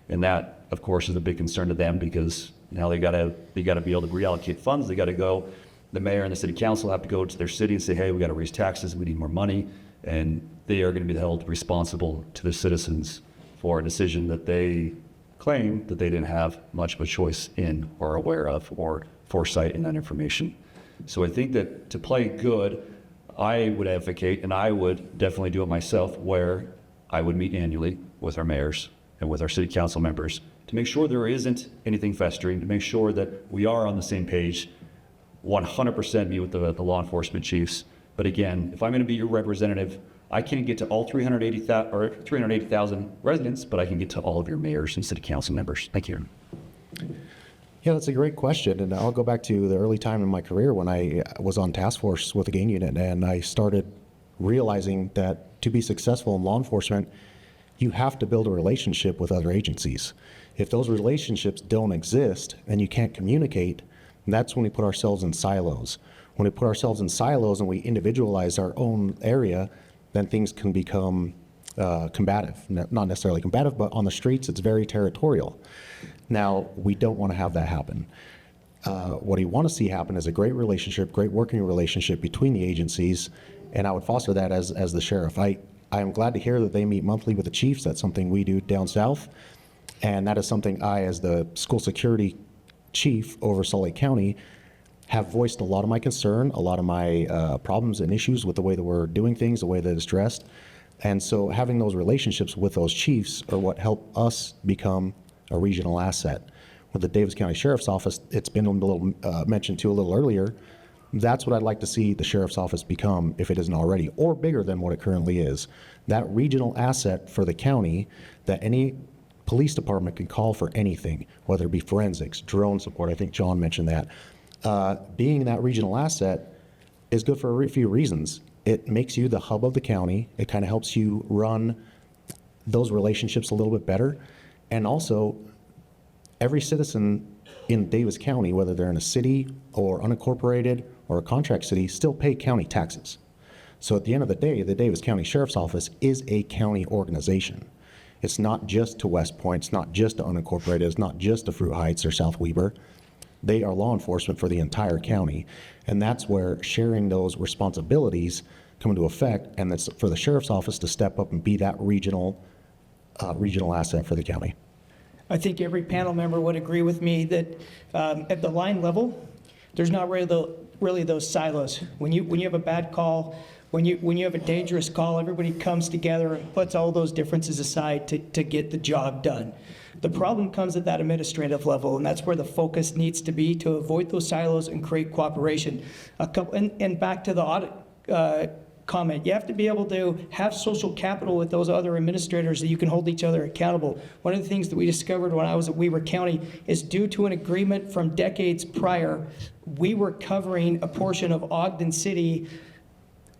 And that, of course, is a big concern to them because now they got to be able to reallocate funds. They got to go. The mayor and the city council have to go to their city and say, hey, we got to raise taxes. We need more money. And they are going to be held responsible to the citizens for a decision that they claim that they didn't have much of a choice in or aware of or foresight in that information. So I think that to play good, I would advocate, and I would definitely do it myself, where I would meet annually with our mayors and with our city council members to make sure there isn't anything festering, to make sure that we are on the same page, 100% meet with the law enforcement chiefs. But again, if I'm going to be your representative, I can't get to all 380,000 residents, but I can get to all of your mayors and city council members. Thank you. Yeah, that's a great question. And I'll go back to the early time in my career when I was on task force with the gang unit, and I started realizing that to be successful in law enforcement, you have to build a relationship with other agencies. If those relationships don't exist and you can't communicate, that's when we put ourselves in silos. When we put ourselves in silos and we individualize our own area, then things can become combative. Not necessarily combative, but on the streets, it's very territorial. Now, we don't want to have that happen. What you want to see happen is a great relationship, great working relationship between the agencies, and I would foster that as the sheriff. I am glad to hear that they meet monthly with the chiefs. That's something we do down south, and that is something I, as the school security chief over Salt Lake County, have voiced a lot of my concern, a lot of my problems and issues with the way that we're doing things, the way that it's dressed. And so having those relationships with those chiefs are what help us become a regional asset. With the Davis County Sheriff's Office, it's been a little mentioned too a little earlier. That's what I'd like to see the Sheriff's Office become, if it isn't already, or bigger than what it currently is. That regional asset for the county that any police department can call for anything, whether it be forensics, drone support. I think John mentioned that. Being that regional asset is good for a few reasons. It makes you the hub of the county. It kind of helps you run those relationships a little bit better. And also, every citizen in Davis County, whether they're in a city or unincorporated or a contract city, still pay county taxes. So at the end of the day, the Davis County Sheriff's Office is a county organization. It's not just to West Point, it's not just to unincorporated, it's not just to Fruit Heights or South Weber. They are law enforcement for the entire county. And that's where sharing those responsibilities come into effect, and that's for the Sheriff's Office to step up and be that regional asset for the county. I think every panel member would agree with me that at the line level, there's not really those silos. When you have a bad call, when you have a dangerous call, everybody comes together and puts all those differences aside to get the job done. The problem comes at that administrative level, and that's where the focus needs to be to avoid those silos and create cooperation. And back to the audit comment, you have to be able to have social capital with those other administrators that you can hold each other accountable. One of the things that we discovered when I was at Weber County is due to an agreement from decades prior, we were covering a portion of Ogden City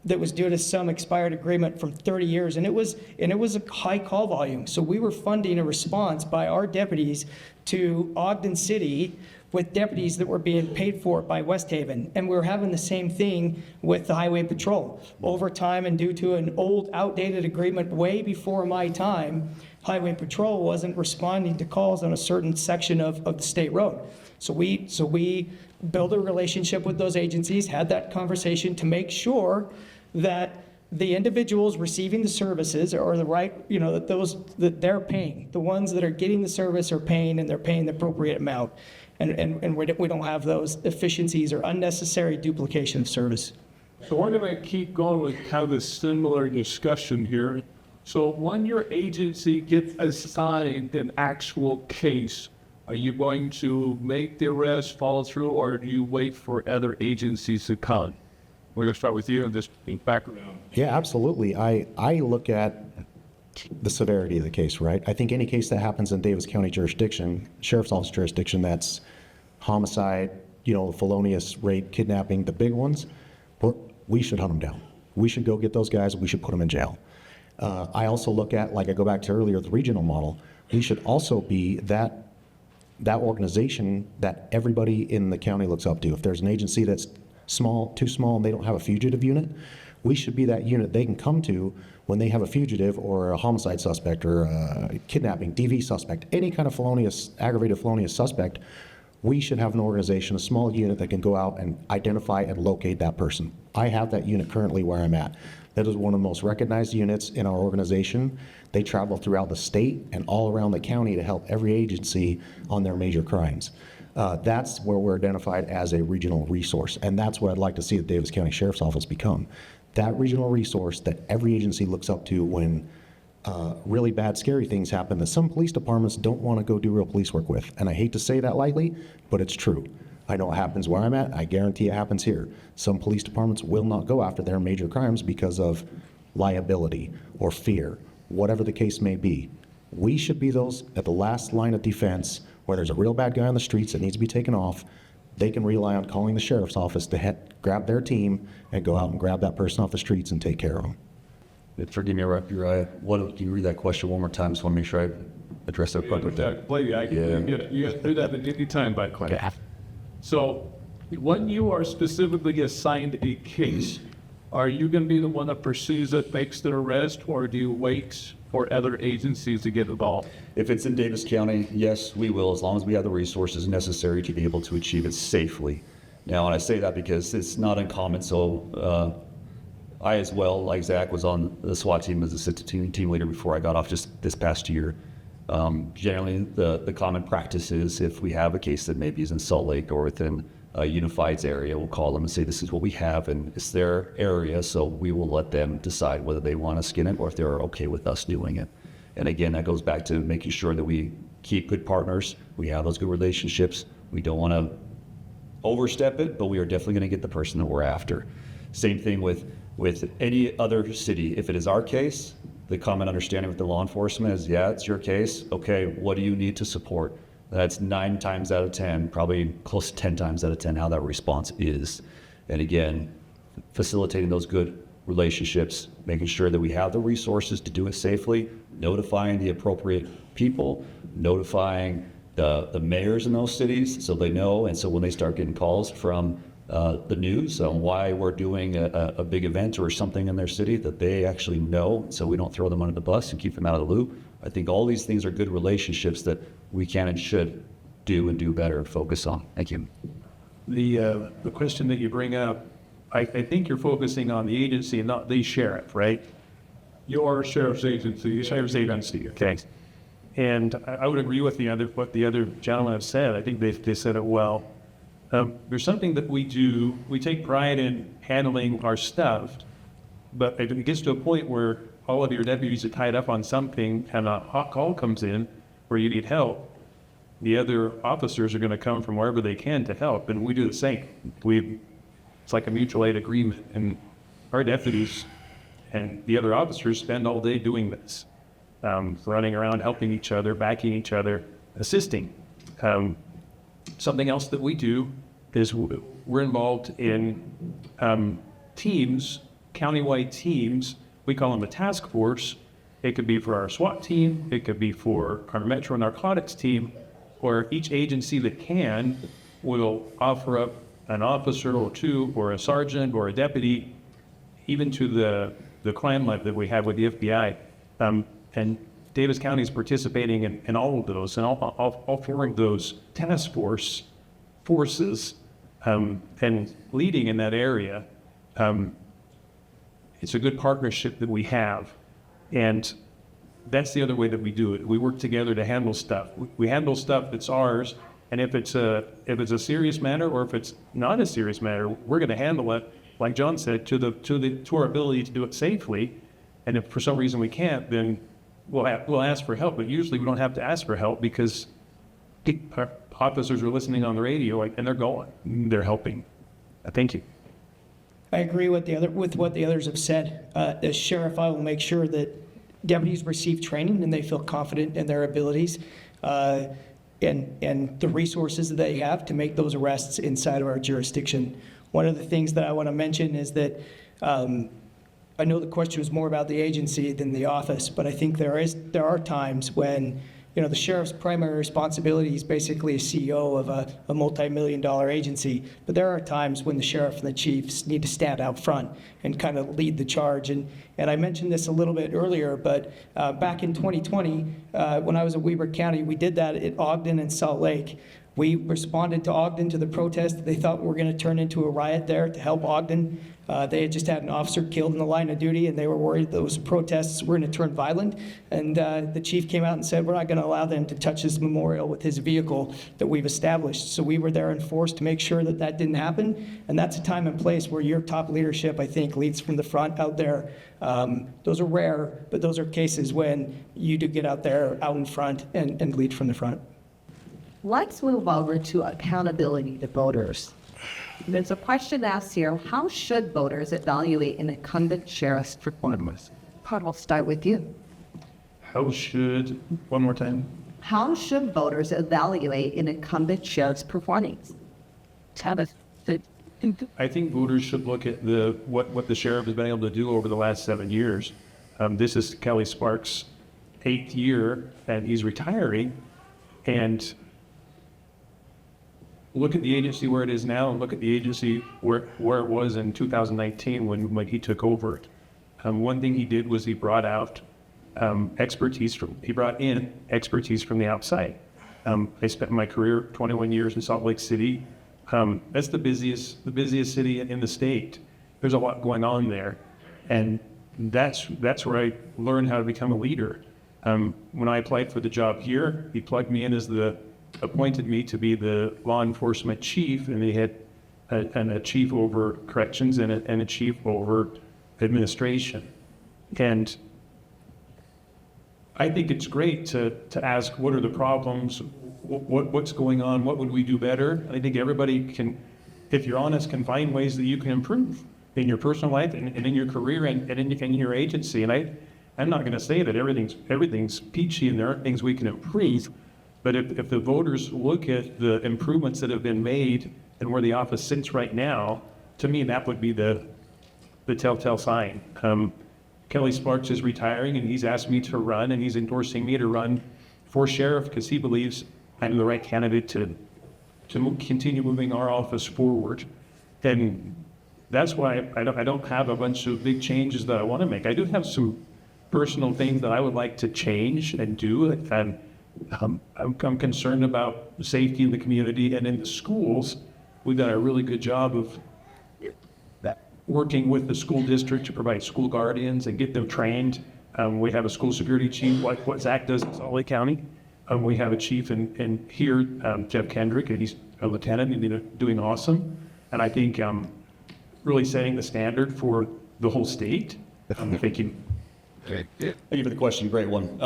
that was due to some expired agreement from 30 years, and it was a high call volume. So we were funding a response by our deputies to Ogden City with deputies that were being paid for by West Haven, and we were having the same thing with the Highway Patrol. Over time, and due to an old, outdated agreement way before my time, Highway Patrol wasn't responding to calls on a certain section of the state road. So we built a relationship with those agencies, had that conversation to make sure that the individuals receiving the services are the right, that they're paying. The ones that are getting the service are paying, and they're paying the appropriate amount. And we don't have those efficiencies or unnecessary duplication of service. So we're going to keep going with kind of a similar discussion here. So when your agency gets assigned an actual case, Are you going to make the arrest, follow through, or do you wait for other agencies to come? We're going to start with you and this background. Yeah, absolutely. I look at the severity of the case, right? I think any case that happens in Davis County jurisdiction, Sheriff's Office jurisdiction, that's homicide, felonious rape, kidnapping, the big ones, we should hunt them down. We should go get those guys. We should put them in jail. I also look at, like I go back to earlier, the regional model. We should also be that organization that everybody in the county looks up to. If there's an agency that's too small, and they don't have a fugitive unit, we should be that unit they can come to when they have a fugitive or a homicide suspect or a kidnapping, DV suspect, any kind of aggravated felonious suspect. We should have an organization, a small unit that can go out and identify and locate that person. I have that unit currently where I'm at. That is one of the most recognized units in our organization. They travel throughout the state and all around the county to help every agency on their major crimes. That's where we're identified as a regional resource, and that's what I'd like to see the Davis County Sheriff's Office become. That regional resource that every agency looks up to when really bad, scary things happen that some police departments don't want to go do real police work with. And I hate to say that lightly, but it's true. I know it happens where I'm at. I guarantee it happens here. Some police departments will not go after their major crimes because of liability or fear, whatever the case may be. We should be those at the last line of defense where there's a real bad guy on the streets that needs to be taken off. They can rely on calling the sheriff's office to grab their team and go out and grab that person off the streets and take care of them. Forgive me, Uriah. Can you read that question one more time? Just want to make sure I address that question. You got to do that at any time, by the way. So, when you are specifically assigned a case, are you going to be the one that pursues it, makes the arrest, or do you wait for other agencies to get involved? If it's in Davis County, yes, we will, as long as we have the resources necessary to be able to achieve it safely. Now, and I say that because it's not uncommon. So, I as well, like Zach, was on the SWAT team as assistant team leader before I got off just this past year. Generally, the common practice is if we have a case that maybe is in Salt Lake or within Unified's area, we'll call them and say, this is what we have, and it's their area, so we will let them decide whether they want to skin it or if they're okay with us doing it. And again, that goes back to making sure that we keep good partners, we have those good relationships, we don't want to overstep it, but we are definitely going to get the person that we're after. Same thing with any other city. If it is our case, the common understanding with the law enforcement is, yeah, it's your case. Okay, what do you need to support? That's 9 times out of 10, probably close to 10 times out of 10, how that response is. And again, facilitating those good relationships, making sure that we have the resources to do it safely, notifying the appropriate people, notifying the mayors in those cities so they know. And so when they start getting calls from the news on why we're doing a big event or something in their city, that they actually know, so we don't throw them under the bus and keep them out of the loop. I think all these things are good relationships that we can and should do and do better and focus on. Thank you. The question that you bring up, I think you're focusing on the agency and not the sheriff, right? Your sheriff's agency. Sheriff's agency, okay. And I would agree with what the other gentlemen have said. I think they said it well. There's something that we do, we take pride in handling our stuff, but if it gets to a point where all of your deputies are tied up on something and a hot call comes in where you need help, the other officers are going to come from wherever they can to help, and we do the same. It's like a mutual aid agreement, and our deputies and the other officers spend all day doing this, running around, helping each other, backing each other, assisting. Something else that we do is we're involved in teams, countywide teams. We call them a task force. It could be for our SWAT team. It could be for our Metro Narcotics team, where each agency that can will offer up an officer or two or a sergeant or a deputy, even to the crime lab that we have with the FBI. And Davis County is participating in all of those, and all 4 of those task forces and leading in that area. It's a good partnership that we have, and that's the other way that we do it. We work together to handle stuff. We handle stuff that's ours, and if it's a serious matter or if it's not a serious matter, we're going to handle it, like John said, to our ability to do it safely. And if for some reason we can't, then we'll ask for help. But usually we don't have to ask for help because our officers are listening on the radio and they're going, they're helping. Thank you. I agree with what the others have said. As sheriff, I will make sure that deputies receive training and they feel confident in their abilities and the resources that they have to make those arrests inside of our jurisdiction. One of the things that I want to mention is that I know the question was more about the agency than the office, but I think there are times when, you know, the sheriff's primary responsibility is basically a CEO of a multi-million-dollar agency, but there are times when the sheriff and the chiefs need to stand out front and kind of lead the charge. And I mentioned this a little bit earlier, but back in 2020, when I was at Weber County, we did that at Ogden and Salt Lake. We responded to Ogden, to the protest. They thought we were going to turn into a riot there to help Ogden. They had just had an officer killed in the line of duty, and they were worried those protests were going to turn violent. And the chief came out and said, we're not going to allow them to touch this memorial with his vehicle that we've established. So we were there in force to make sure that that didn't happen. And that's a time and place where your top leadership, I think, leads from the front out there. Those are rare, but those are cases when you do get out there, out in front, and lead from the front. Let's move over to accountability to voters. There's a question asked here, how should voters evaluate an incumbent sheriff's performance? I'll start with you. One more time. How should voters evaluate an incumbent sheriff's performance? I think voters should look at what the sheriff has been able to do over the last 7 years. This is Kelly Sparks' 8th year, and he's retiring. And look at the agency where it is now, and look at the agency where it was in 2019 when he took over. One thing he did was he brought in expertise from the outside. I spent my career 21 years in Salt Lake City. That's the busiest city in the state. There's a lot going on there, and that's where I learned how to become a leader. When I applied for the job here, he plugged me in appointed me to be the law enforcement chief, and they had a chief over corrections and a chief over administration. And I think it's great to ask, what are the problems? What's going on? What would we do better? I think everybody can, if you're honest, can find ways that you can improve in your personal life and in your career and in your agency. And I'm not going to say that everything's peachy and there aren't things we can improve. But if the voters look at the improvements that have been made and where the office sits right now, to me, that would be the telltale sign. Kelly Sparks is retiring, and he's asked me to run, and he's endorsing me to run for sheriff because he believes I'm the right candidate to continue moving our office forward. And that's why I don't have a bunch of big changes that I want to make. I do have some personal things that I would like to change and do. And I'm concerned about safety in the community and in the schools. We've done a really good job of working with the school district to provide school guardians and get them trained. We have a school security chief, like what Zach does in Salt Lake County. We have a chief in here, Jeff Kendrick, and he's a lieutenant and he's doing awesome. And I think really setting the standard for the whole state. Thank you. Thank you for the question. Great one.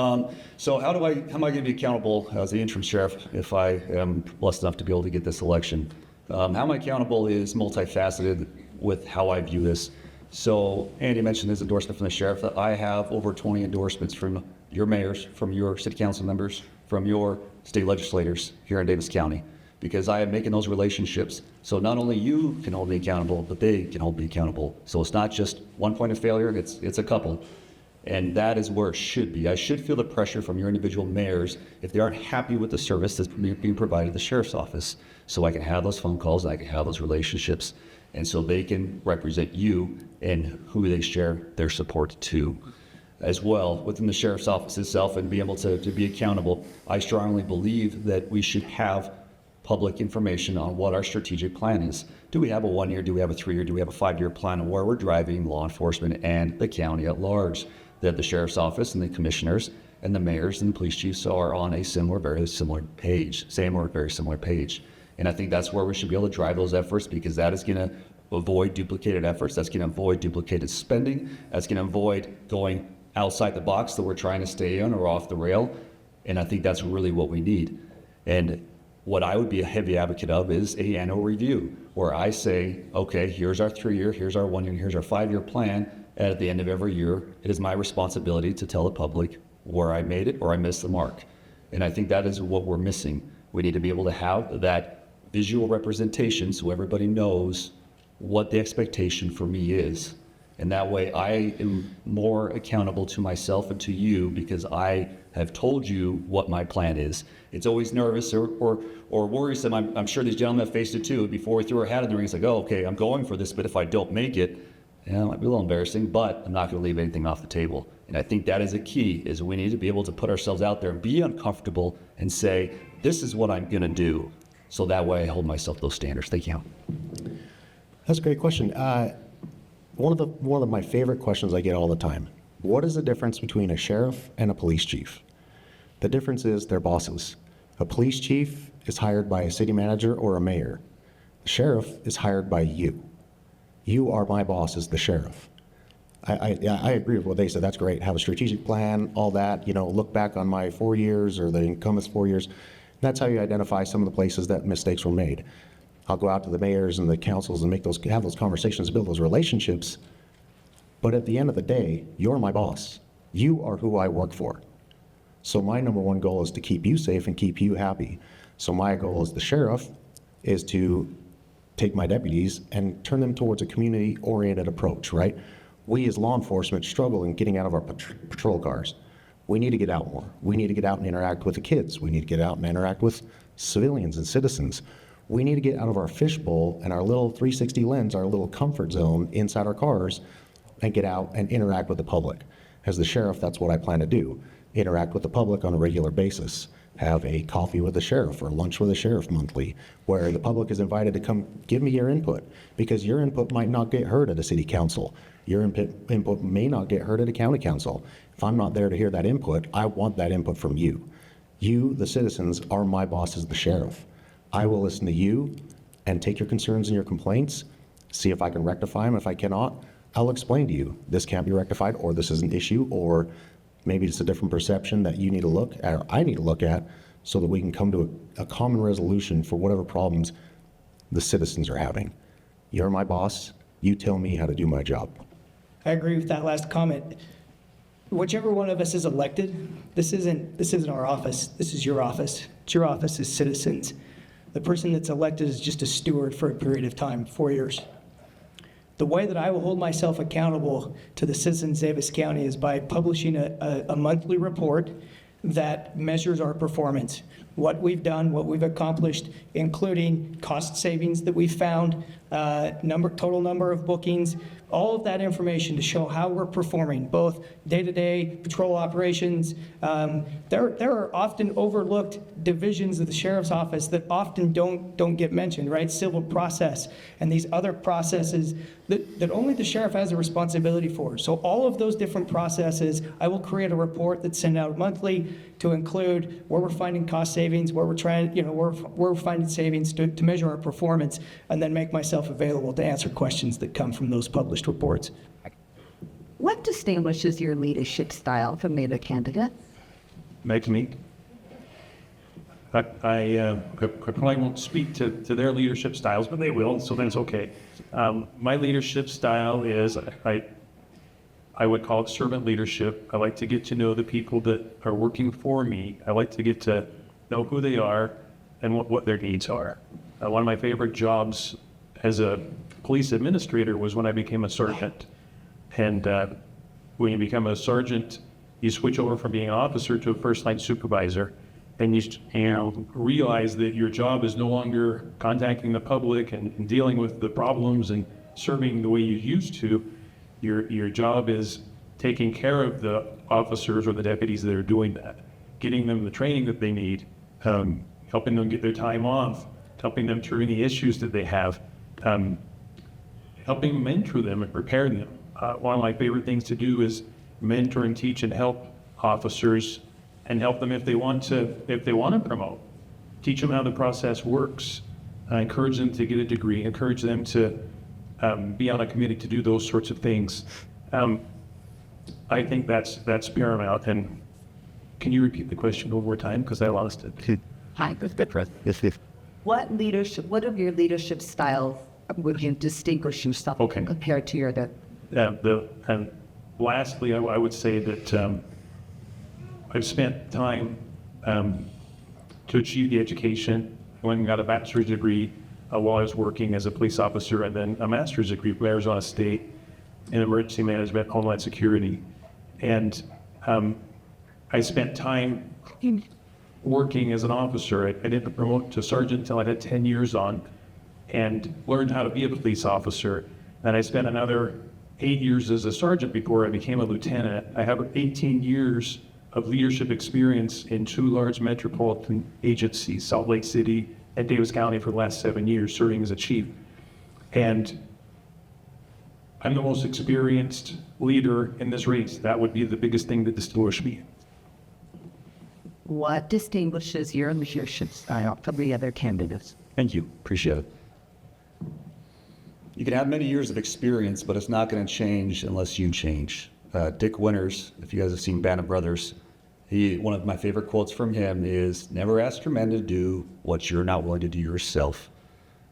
So how am I going to be accountable as the interim sheriff if I am blessed enough to be able to get this election? How am I accountable is multifaceted with how I view this. So Andy mentioned his endorsement from the sheriff. I have over 20 endorsements from your mayors, from your city council members, from your state legislators here in Davis County, because I am making those relationships. So not only you can hold me accountable, but they can hold me accountable. So it's not just one point of failure, it's a couple. And that is where it should be. I should feel the pressure from your individual mayors if they aren't happy with the service that's being provided at the sheriff's office. So I can have those phone calls and I can have those relationships. And so they can represent you and who they share their support to. As well, within the sheriff's office itself and be able to be accountable, I strongly believe that we should have public information on what our strategic plan is. Do we have a 1 year, do we have a 3 year, do we have a 5-year plan on where we're driving law enforcement and the county at large? That the sheriff's office and the commissioners and the mayors and the police chiefs are on a very similar page. And I think that's where we should be able to drive those efforts, because that is going to avoid duplicated efforts. That's going to avoid duplicated spending. That's going to avoid going outside the box that we're trying to stay in or off the rail. And I think that's really what we need. And what I would be a heavy advocate of is a annual review, where I say, okay, here's our 3-year, here's our 1-year, and here's our 5-year plan. And at the end of every year, it is my responsibility to tell the public where I made it or I missed the mark. And I think that is what we're missing. We need to be able to have that visual representation so everybody knows what the expectation for me is. And that way I am more accountable to myself and to you because I have told you what my plan is. It's always nervous or worrisome. I'm sure these gentlemen have faced it too. Before we threw our hat in the ring, it's like, oh, okay, I'm going for this, but if I don't make it, yeah, it might be a little embarrassing, but I'm not going to leave anything off the table. And I think that is a key, is we need to be able to put ourselves out there and be uncomfortable and say, this is what I'm going to do. So that way I hold myself to those standards. Thank you. That's a great question. One of my favorite questions I get all the time. What is the difference between a sheriff and a police chief? The difference is they're bosses. A police chief is hired by a city manager or a mayor. The sheriff is hired by you. You are my boss as the sheriff. I agree with what they said. That's great. Have a strategic plan, all that, look back on my 4 years or the incumbent's 4 years. That's how you identify some of the places that mistakes were made. I'll go out to the mayors and the councils and have those conversations, build those relationships. But at the end of the day, you're my boss. You are who I work for. So my number one goal is to keep you safe and keep you happy. So my goal as the sheriff is to take my deputies and turn them towards a community-oriented approach, right? We as law enforcement struggle in getting out of our patrol cars. We need to get out more. We need to get out and interact with the kids. We need to get out and interact with civilians and citizens. We need to get out of our fishbowl and our little 360 lens, our little comfort zone inside our cars, and get out and interact with the public. As the sheriff, that's what I plan to do. Interact with the public on a regular basis. Have a coffee with the sheriff or lunch with the sheriff monthly, where the public is invited to come give me your input, because your input might not get heard at a city council. Your input may not get heard at a county council. If I'm not there to hear that input, I want that input from you. You, the citizens, are my boss as the sheriff. I will listen to you and take your concerns and your complaints, see if I can rectify them. If I cannot, I'll explain to you, this can't be rectified, or this is an issue, or maybe it's a different perception that you need to look at, or I need to look at, so that we can come to a common resolution for whatever problems the citizens are having. You're my boss. You tell me how to do my job. I agree with that last comment. Whichever one of us is elected, this isn't our office. This is your office. It's your office as citizens. The person that's elected is just a steward for a period of time, 4 years. The way that I will hold myself accountable to the citizens of Davis County is by publishing a monthly report that measures our performance, what we've done, what we've accomplished, including cost savings that we've found, total number of bookings, all of that information to show how we're performing, both day-to-day patrol operations. There are often overlooked divisions of the sheriff's office that often don't get mentioned, right? Civil process and these other processes that only the sheriff has a responsibility for. So all of those different processes, I will create a report that's sent out monthly to include where we're finding cost savings, where we're trying, where we're finding savings to measure our performance, and then make myself available to answer questions that come from those published reports. What distinguishes your leadership style from the other candidates? Make me. I probably won't speak to their leadership styles, but they will, so that's okay. My leadership style is, I would call it servant leadership. I like to get to know the people that are working for me. I like to get to know who they are and what their needs are. One of my favorite jobs as a police administrator was when I became a sergeant. And when you become a sergeant, you switch over from being an officer to a first-line supervisor. And you realize that your job is no longer contacting the public and dealing with the problems and serving the way you used to. Your job is taking care of the officers or the deputies that are doing that, getting them the training that they need, helping them get their time off, helping them through any issues that they have, helping mentor them and prepare them. One of my favorite things to do is mentor and teach and help officers and help them if they want to promote. Teach them how the process works. Encourage them to get a degree. Encourage them to be on a committee to do those sorts of things. I think that's paramount. And can you repeat the question one more time, because I lost it? Hi. What leadership, what of your leadership styles would you distinguish yourself Okay. compared to your other? And lastly, I would say that I've spent time to achieve the education. I went and got a bachelor's degree while I was working as a police officer, and then a master's degree from Arizona State in emergency management, homeland security. And I spent time working as an officer. I didn't promote to sergeant until I had 10 years on, and learned how to be a police officer. And I spent another 8 years as a sergeant before I became a lieutenant. I have 18 years of leadership experience in 2 large metropolitan agencies, Salt Lake City and Davis County, for the last 7 years, serving as a chief. And I'm the most experienced leader in this race. That would be the biggest thing that distinguishes me. What distinguishes your leadership style from the other candidates? Thank you. Appreciate it. You can have many years of experience, but it's not going to change unless you change. Dick Winters, if you guys have seen Band of Brothers, one of my favorite quotes from him is, "Never ask your men to do what you're not willing to do yourself."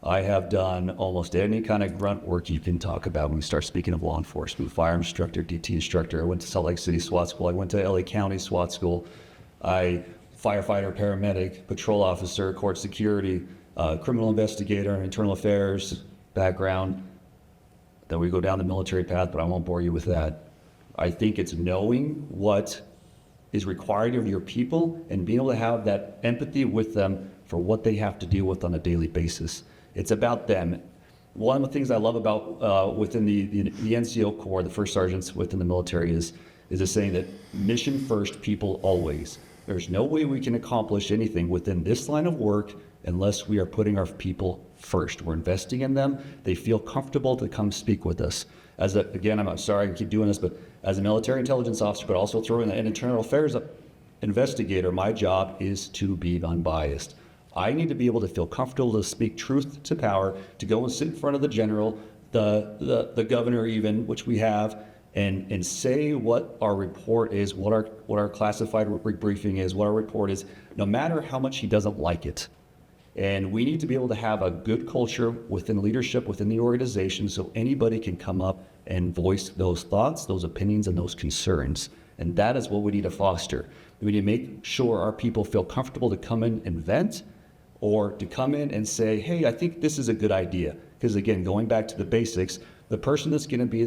I have done almost any kind of grunt work you can talk about when we start speaking of law enforcement. Fire instructor, DT instructor. I went to Salt Lake City SWAT school. I went to LA County SWAT school. Firefighter, paramedic, patrol officer, court security, criminal investigator, internal affairs background. Then we go down the military path, but I won't bore you with that. I think it's knowing what is required of your people and being able to have that empathy with them for what they have to deal with on a daily basis. It's about them. One of the things I love about within the NCO Corps, the first sergeants within the military, is the saying that mission first, people always. There's no way we can accomplish anything within this line of work unless we are putting our people first. We're investing in them. They feel comfortable to come speak with us. Again, I'm sorry I keep doing this, but as a military intelligence officer, but also throwing an internal affairs investigator, my job is to be unbiased. I need to be able to feel comfortable to speak truth to power, to go and sit in front of the general, the governor even, which we have, and say what our report is, what our classified briefing is, what our report is, no matter how much he doesn't like it. And we need to be able to have a good culture within leadership, within the organization, so anybody can come up and voice those thoughts, those opinions, and those concerns. And that is what we need to foster. We need to make sure our people feel comfortable to come in and vent, or to come in and say, hey, I think this is a good idea. Because again, going back to the basics, the person that's going to be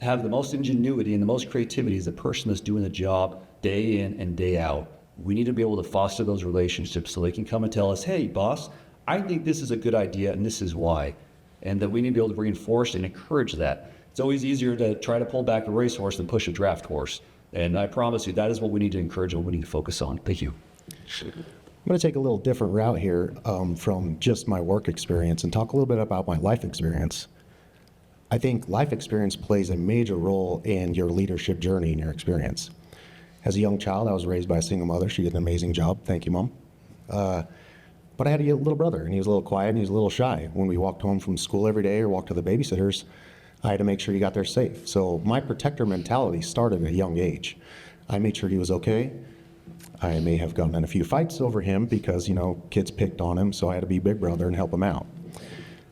have the most ingenuity and the most creativity is the person that's doing the job day in and day out. We need to be able to foster those relationships so they can come and tell us, hey, boss, I think this is a good idea and this is why. And that we need to be able to reinforce and encourage that. It's always easier to try to pull back a racehorse than push a draft horse. And I promise you, that is what we need to encourage and what we need to focus on. Thank you. I'm going to take a little different route here from just my work experience and talk a little bit about my life experience. I think life experience plays a major role in your leadership journey and your experience. As a young child, I was raised by a single mother. She did an amazing job. Thank you, Mom. But I had a little brother, and he was a little quiet, and he was a little shy. When we walked home from school every day or walked to the babysitters, I had to make sure he got there safe. So my protector mentality started at a young age. I made sure he was okay. I may have gotten in a few fights over him because, kids picked on him, so I had to be big brother and help him out.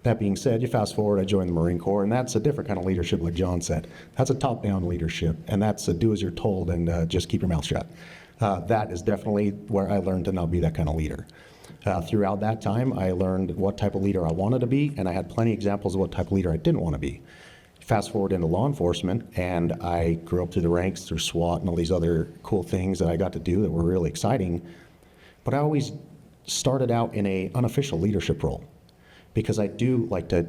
That being said, you fast forward, I joined the Marine Corps, and that's a different kind of leadership, like John said. That's a top-down leadership, and that's a do as you're told and just keep your mouth shut. That is definitely where I learned to not be that kind of leader. Throughout that time, I learned what type of leader I wanted to be, and I had plenty of examples of what type of leader I didn't want to be. Fast forward into law enforcement, and I grew up through the ranks, through SWAT and all these other cool things that I got to do that were really exciting. But I always started out in an unofficial leadership role because I do like to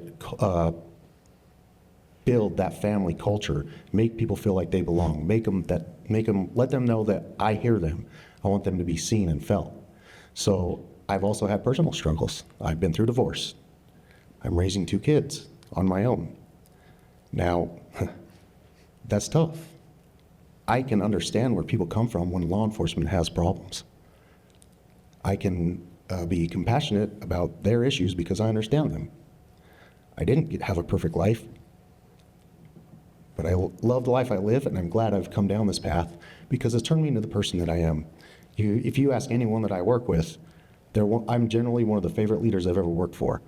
build that family culture, make people feel like they belong, let them know that I hear them. I want them to be seen and felt. So I've also had personal struggles. I've been through divorce. I'm raising 2 kids on my own. Now, that's tough. I can understand where people come from when law enforcement has problems. I can be compassionate about their issues because I understand them. I didn't have a perfect life, but I love the life I live, and I'm glad I've come down this path because it's turned me into the person that I am. If you ask anyone that I work with, I'm generally one of the favorite leaders I've ever worked for.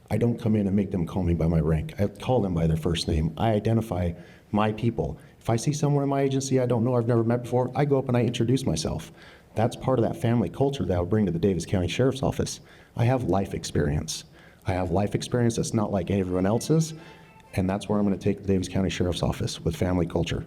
I don't come in and make them call me by my rank. I call them by their first name. I identify my people. If I see someone in my agency I don't know, I've never met before, I go up and I introduce myself. That's part of that family culture that I'll bring to the Davis County Sheriff's Office. I have life experience. I have life experience that's not like everyone else's, and that's where I'm going to take the Davis County Sheriff's Office, with family culture.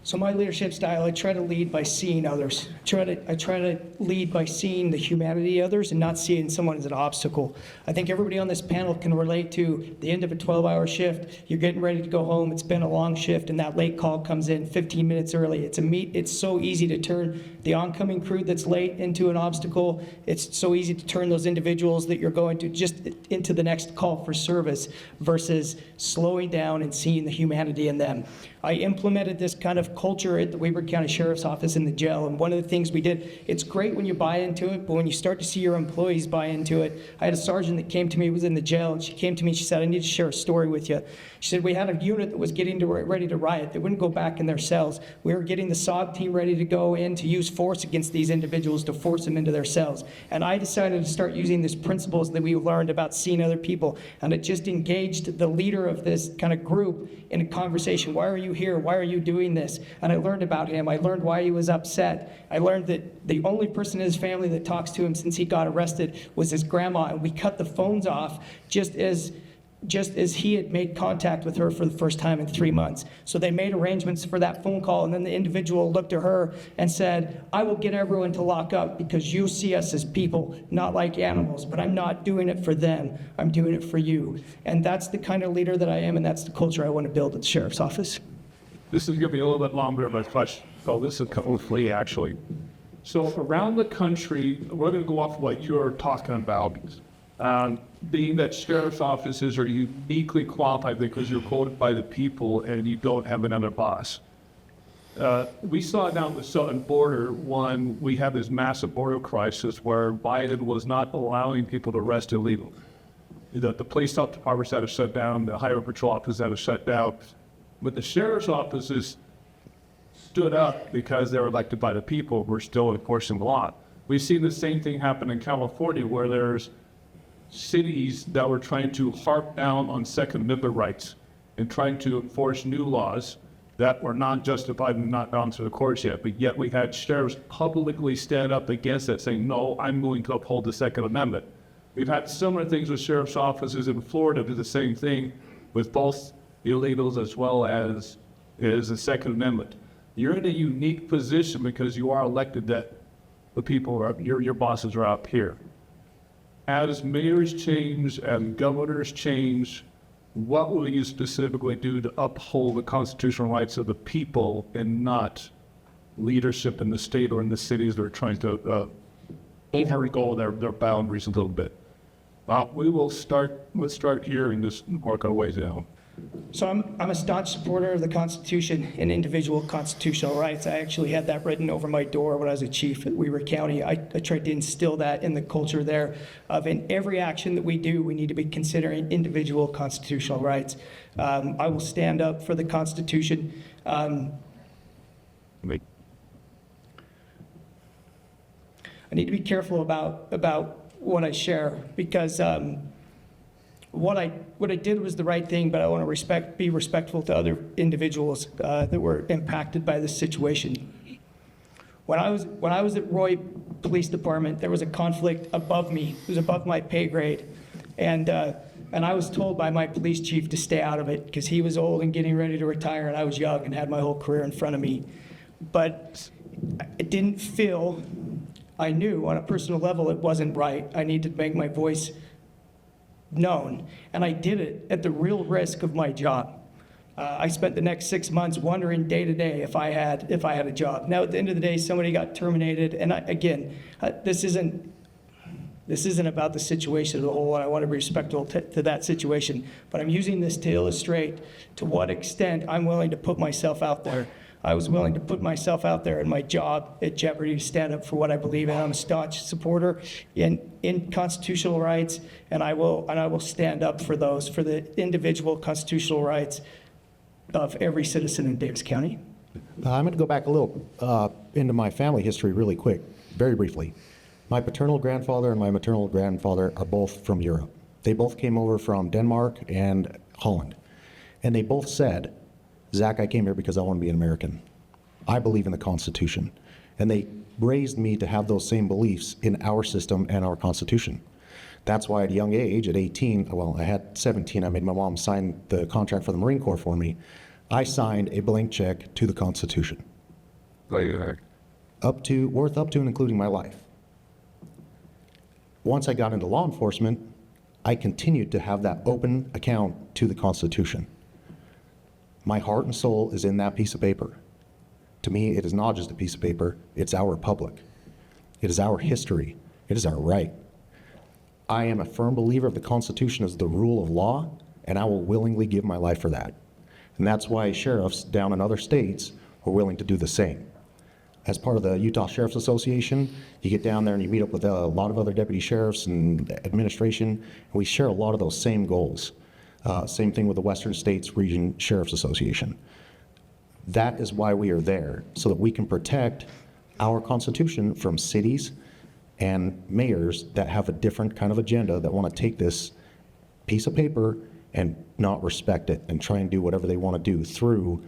So my leadership style, I try to lead by seeing others. I try to lead by seeing the humanity of others and not seeing someone as an obstacle. I think everybody on this panel can relate to the end of a 12-hour shift. You're getting ready to go home. It's been a long shift, and that late call comes in 15 minutes early. It's so easy to turn the oncoming crew that's late into an obstacle. It's so easy to turn those individuals that you're going to just into the next call for service versus slowing down and seeing the humanity in them. I implemented this kind of culture at the Weber County Sheriff's Office in the jail, and one of the things we did, it's great when you buy into it, but when you start to see your employees buy into it, I had a sergeant that came to me, was in the jail, and she came to me, she said, I need to share a story with you. She said, we had a unit that was getting ready to riot. They wouldn't go back in their cells. We were getting the SOG team ready to go in to use force against these individuals to force them into their cells. And I decided to start using these principles that we learned about seeing other people, and it just engaged the leader of this kind of group in a conversation. Why are you here? Why are you doing this? And I learned about him. I learned why he was upset. I learned that the only person in his family that talks to him since he got arrested was his grandma, and we cut the phones off just as he had made contact with her for the first time in 3 months. So they made arrangements for that phone call, and then the individual looked at her and said, I will get everyone to lock up because you see us as people, not like animals, but I'm not doing it for them. I'm doing it for you. And that's the kind of leader that I am, and that's the culture I want to build at the Sheriff's Office. This is going to be a little bit longer of a question. Oh, this is hopefully actually. So around the country, we're going to go off what you're talking about. Being that sheriff's offices are uniquely qualified because you're quoted by the people and you don't have another boss. We saw down the southern border when we had this massive border crisis where Biden was not allowing people to arrest illegally. The police departments had to shut down, the highway patrol offices had to shut down, but the sheriff's offices stood up because they were elected by the people. We're still enforcing the law. We've seen the same thing happen in California where there's cities that were trying to harp down on Second Amendment rights and trying to enforce new laws that were not justified and not gone through the courts yet. But yet we had sheriffs publicly stand up against that, saying, no, I'm going to uphold the Second Amendment. We've had similar things with sheriff's offices in Florida do the same thing with both illegals as well as the Second Amendment. You're in a unique position because you are elected that the people are, your bosses are up here. As mayors change and governors change, what will you specifically do to uphold the constitutional rights of the people and not leadership in the state or in the cities that are trying to overgo their boundaries a little bit? Let's start here and just work our way down. So I'm a staunch supporter of the Constitution and individual constitutional rights. I actually had that written over my door when I was a chief at Weber County. I tried to instill that in the culture there of in every action that we do, we need to be considering individual constitutional rights. I will stand up for the Constitution. I need to be careful about what I share because what I did was the right thing, but I want to be respectful to other individuals that were impacted by this situation. When I was at Roy Police Department, there was a conflict above me. It was above my pay grade, and I was told by my police chief to stay out of it because he was old and getting ready to retire, and I was young and had my whole career in front of me. But it didn't feel. I knew on a personal level it wasn't right. I needed to make my voice known, and I did it at the real risk of my job. I spent the next 6 months wondering day to day if I had a job. Now at the end of the day, somebody got terminated, and this isn't about the situation as a whole, and I want to be respectful to that situation. But I'm using this to illustrate to what extent I'm willing to put myself out there. I was willing to put myself out there in my job at jeopardy to stand up for what I believe in. I'm a staunch supporter in constitutional rights, and I will stand up for the individual constitutional rights of every citizen in Davis County. I'm going to go back a little into my family history really quick, very briefly. My paternal grandfather and my maternal grandfather are both from Europe. They both came over from Denmark and Holland. And they both said, Zach, I came here because I want to be an American. I believe in the Constitution. And they raised me to have those same beliefs in our system and our Constitution. That's why at a young age, at 18, well, I had 17, I made my mom sign the contract for the Marine Corps for me. I signed a blank check to the Constitution. Worth up to and including my life. Once I got into law enforcement, I continued to have that open account to the Constitution. My heart and soul is in that piece of paper. To me, it is not just a piece of paper, it's our republic. It is our history. It is our right. I am a firm believer of the Constitution as the rule of law, and I will willingly give my life for that. And that's why sheriffs down in other states are willing to do the same. As part of the Utah Sheriff's Association, you get down there and you meet up with a lot of other deputy sheriffs and administration, and we share a lot of those same goals. Same thing with the Western States Region Sheriff's Association. That is why we are there, so that we can protect our Constitution from cities and mayors that have a different kind of agenda that want to take this piece of paper and not respect it and try and do whatever they want to do through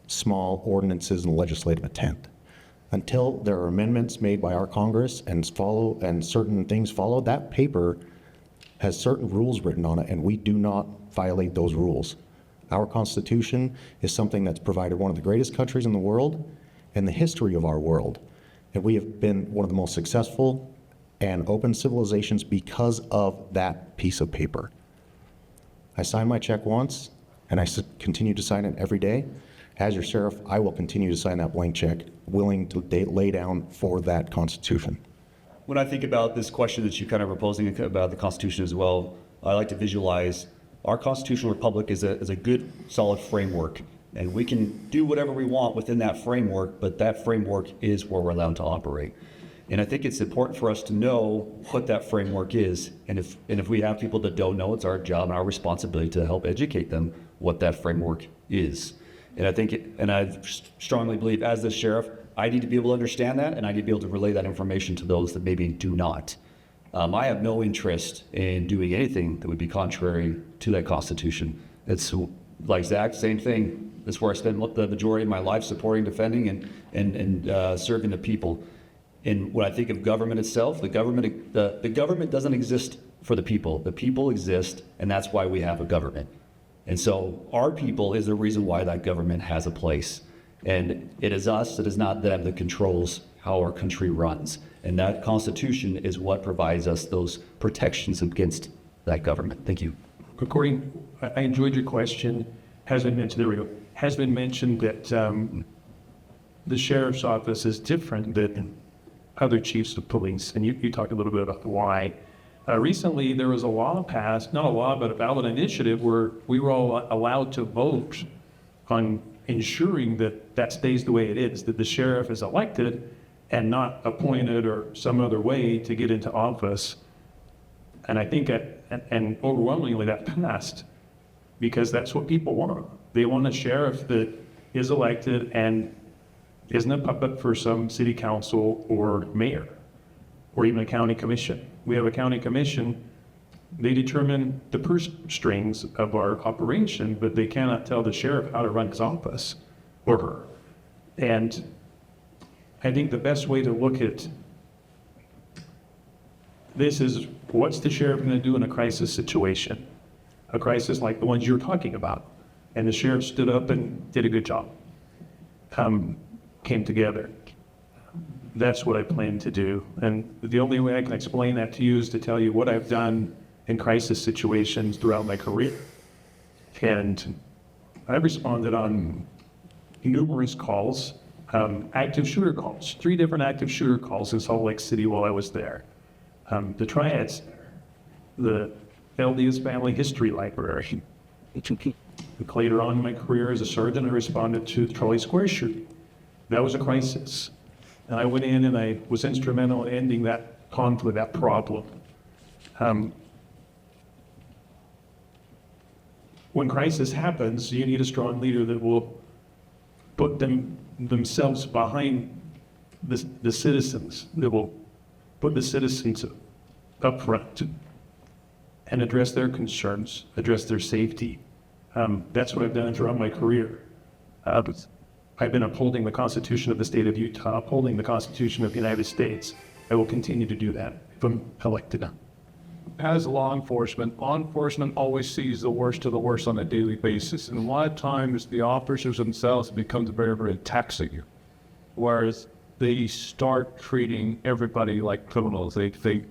small ordinances and legislative intent. Until there are amendments made by our Congress and certain things followed, that paper has certain rules written on it, and we do not violate those rules. Our Constitution is something that's provided one of the greatest countries in the world and the history of our world. And we have been one of the most successful and open civilizations because of that piece of paper. I signed my check once, and I continue to sign it every day. As your sheriff, I will continue to sign that blank check, willing to lay down for that Constitution. When I think about this question that you kind of are posing about the Constitution as well, I like to visualize our constitutional republic is a good, solid framework, and we can do whatever we want within that framework, but that framework is where we're allowed to operate. And I think it's important for us to know what that framework is, and if we have people that don't know, it's our job and our responsibility to help educate them what that framework is. And I think, and I strongly believe as the sheriff, I need to be able to understand that, and I need to be able to relay that information to those that maybe do not. I have no interest in doing anything that would be contrary to that Constitution. It's like Zach, same thing. That's where I spend the majority of my life supporting, defending, and serving the people. And when I think of government itself, the government doesn't exist for the people. The people exist, and that's why we have a government. And so our people is the reason why that government has a place. And it is us, it is not them that controls how our country runs. And that Constitution is what provides us those protections against that government. Thank you. I enjoyed your question. Has been mentioned that the sheriff's office is different than other chiefs of police, and you talked a little bit about why. Recently, there was a law passed, not a law, but a ballot initiative where we were all allowed to vote on ensuring that that stays the way it is, that the sheriff is elected and not appointed or some other way to get into office. And I think, and overwhelmingly that passed, because that's what people want. They want a sheriff that is elected and isn't a puppet for some city council or mayor, or even a county commission. We have a county commission. They determine the purse strings of our operation, but they cannot tell the sheriff how to run his office or her. And I think the best way to look at this is, what's the sheriff going to do in a crisis situation? A crisis like the ones you're talking about. And the sheriff stood up and did a good job. Came together. That's what I plan to do. And the only way I can explain that to you is to tell you what I've done in crisis situations throughout my career. And I've responded on numerous calls, active shooter calls, 3 different active shooter calls in Salt Lake City while I was there. The Triads, the LDS Family History Library. Later on in my career as a sergeant, I responded to the Trolley Square shooting. That was a crisis. And I went in and I was instrumental in ending that conflict, that problem. When crisis happens, you need a strong leader that will put themselves behind the citizens, that will put the citizens up front and address their concerns, address their safety. That's what I've done throughout my career. I've been upholding the Constitution of the state of Utah, upholding the Constitution of the United States. I will continue to do that if I'm elected. As law enforcement always sees the worst of the worst on a daily basis. And a lot of times the officers themselves becomes very, very taxing. Whereas they start treating everybody like criminals. You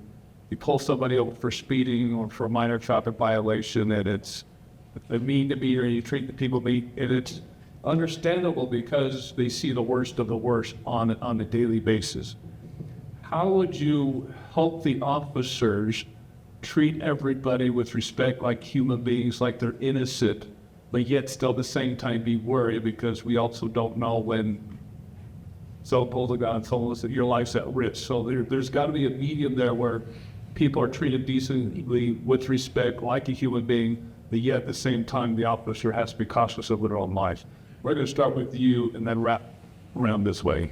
pull somebody over for speeding or for a minor traffic violation, and it's a mean demeanor, and you treat the people mean, and it's understandable because they see the worst of the worst on a daily basis. How would you help the officers treat everybody with respect like human beings, like they're innocent, but yet still at the same time be worried because we also don't know when someone pulls a gun and tells us that your life's at risk. So there's got to be a medium there where people are treated decently with respect like a human being, but yet at the same time the officer has to be cautious of their own life. We're going to start with you and then wrap around this way.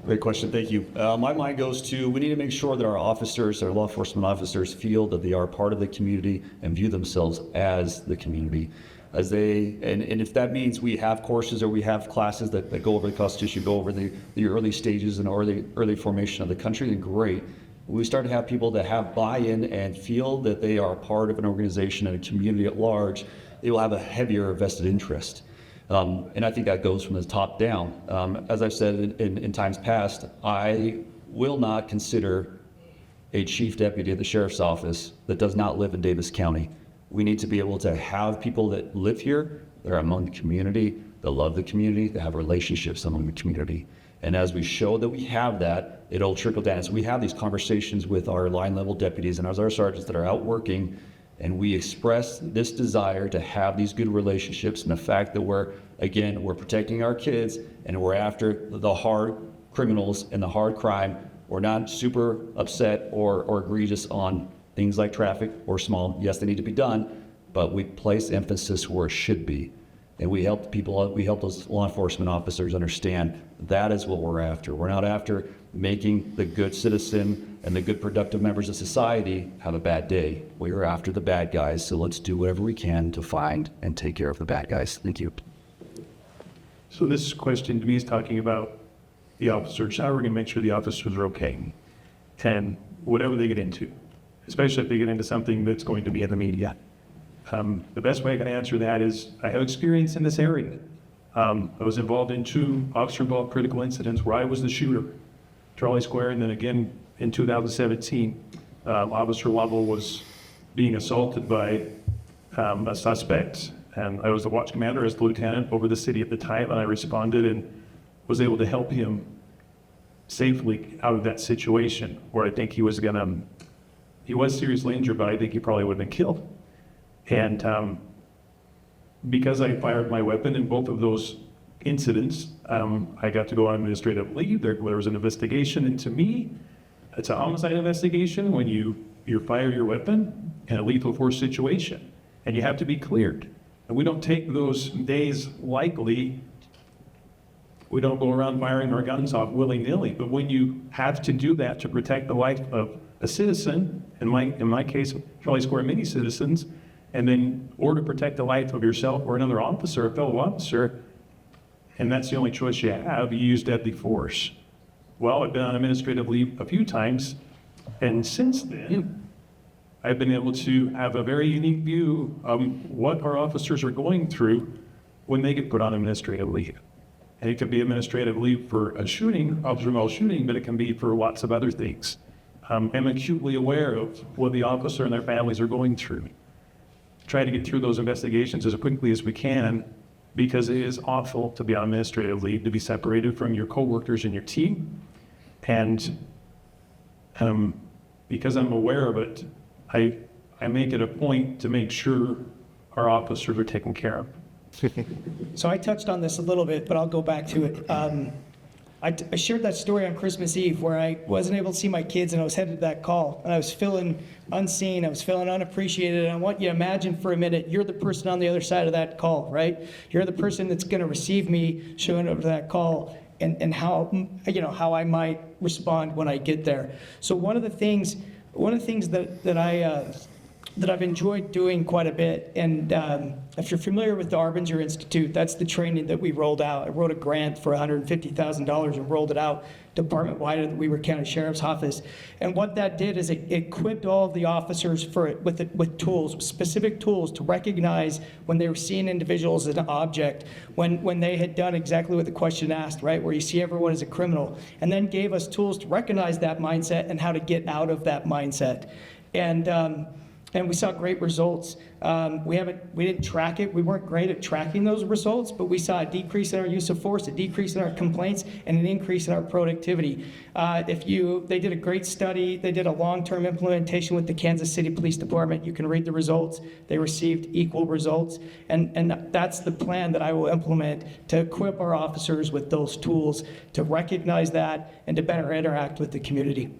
Great question, thank you. My mind goes to, we need to make sure that our officers, our law enforcement officers, feel that they are part of the community and view themselves as the community. And if that means we have courses or we have classes that go over the Constitution, go over the early stages and early formation of the country, then great. When we start to have people that have buy-in and feel that they are part of an organization and a community at large, they will have a heavier vested interest. And I think that goes from the top down. As I've said in times past, I will not consider a chief deputy at the sheriff's office that does not live in Davis County. We need to be able to have people that live here, that are among the community, that love the community, that have relationships among the community. And as we show that we have that, it'll trickle down. So we have these conversations with our line level deputies and our sergeants that are out working, and we express this desire to have these good relationships and the fact that we're protecting our kids and we're after the hard criminals and the hard crime. We're not super upset or egregious on things like traffic or small. Yes, they need to be done, but we place emphasis where it should be. And we help those law enforcement officers understand that is what we're after. We're not after making the good citizen and the good productive members of society have a bad day. We are after the bad guys, so let's do whatever we can to find and take care of the bad guys. Thank you. So this question to me is talking about the officers, how we're going to make sure the officers are okay, and whatever they get into, especially if they get into something that's going to be in the media. The best way I can answer that is I have experience in this area. I was involved in 2 officer-involved critical incidents where I was the shooter, Charlie Square, and then again in 2017, Officer Lovell was being assaulted by a suspect, and I was the watch commander as the lieutenant over the city at the time, and I responded and was able to help him safely out of that situation where I think he was seriously injured, but I think he probably would have been killed. And because I fired my weapon in both of those incidents, I got to go on administrative leave. There was an investigation into me. It's a homicide investigation when you fire your weapon in a lethal force situation, and you have to be cleared. And we don't take those days lightly. We don't go around firing our guns off willy-nilly, but when you have to do that to protect the life of a citizen, in my case, Charlie Square many citizens, and then or to protect the life of yourself or another officer, a fellow officer, and that's the only choice you have, you use deadly force. Well, I've been on administrative leave a few times, and since then, I've been able to have a very unique view of what our officers are going through when they get put on administrative leave. And it can be administrative leave for a shooting, officer-involved shooting, but it can be for lots of other things. I'm acutely aware of what the officer and their families are going through. Try to get through those investigations as quickly as we can, because it is awful to be on administrative leave, to be separated from your coworkers and your team. And because I'm aware of it, I make it a point to make sure our officers are taken care of. So I touched on this a little bit, but I'll go back to it. I shared that story on Christmas Eve where I wasn't able to see my kids and I was headed to that call. And I was feeling unseen, I was feeling unappreciated. And I want you to imagine for a minute, you're the person on the other side of that call, right? You're the person that's going to receive me showing up to that call. and how, how I might respond when I get there. So one of the things that I've enjoyed doing quite a bit, and if you're familiar with the Arbinger Institute, that's the training that we rolled out. I wrote a grant for $150,000 and rolled it out department-wide at the Weaver County Sheriff's Office. And what that did is it equipped all of the officers with tools, specific tools to recognize when they were seeing individuals as an object, when they had done exactly what the question asked, right, where you see everyone as a criminal, and then gave us tools to recognize that mindset and how to get out of that mindset. And we saw great results. We didn't track it. We weren't great at tracking those results, but we saw a decrease in our use of force, a decrease in our complaints, and an increase in our productivity. They did a great study. They did a long-term implementation with the Kansas City Police Department. You can read the results. They received equal results. And that's the plan that I will implement to equip our officers with those tools to recognize that and to better interact with the community.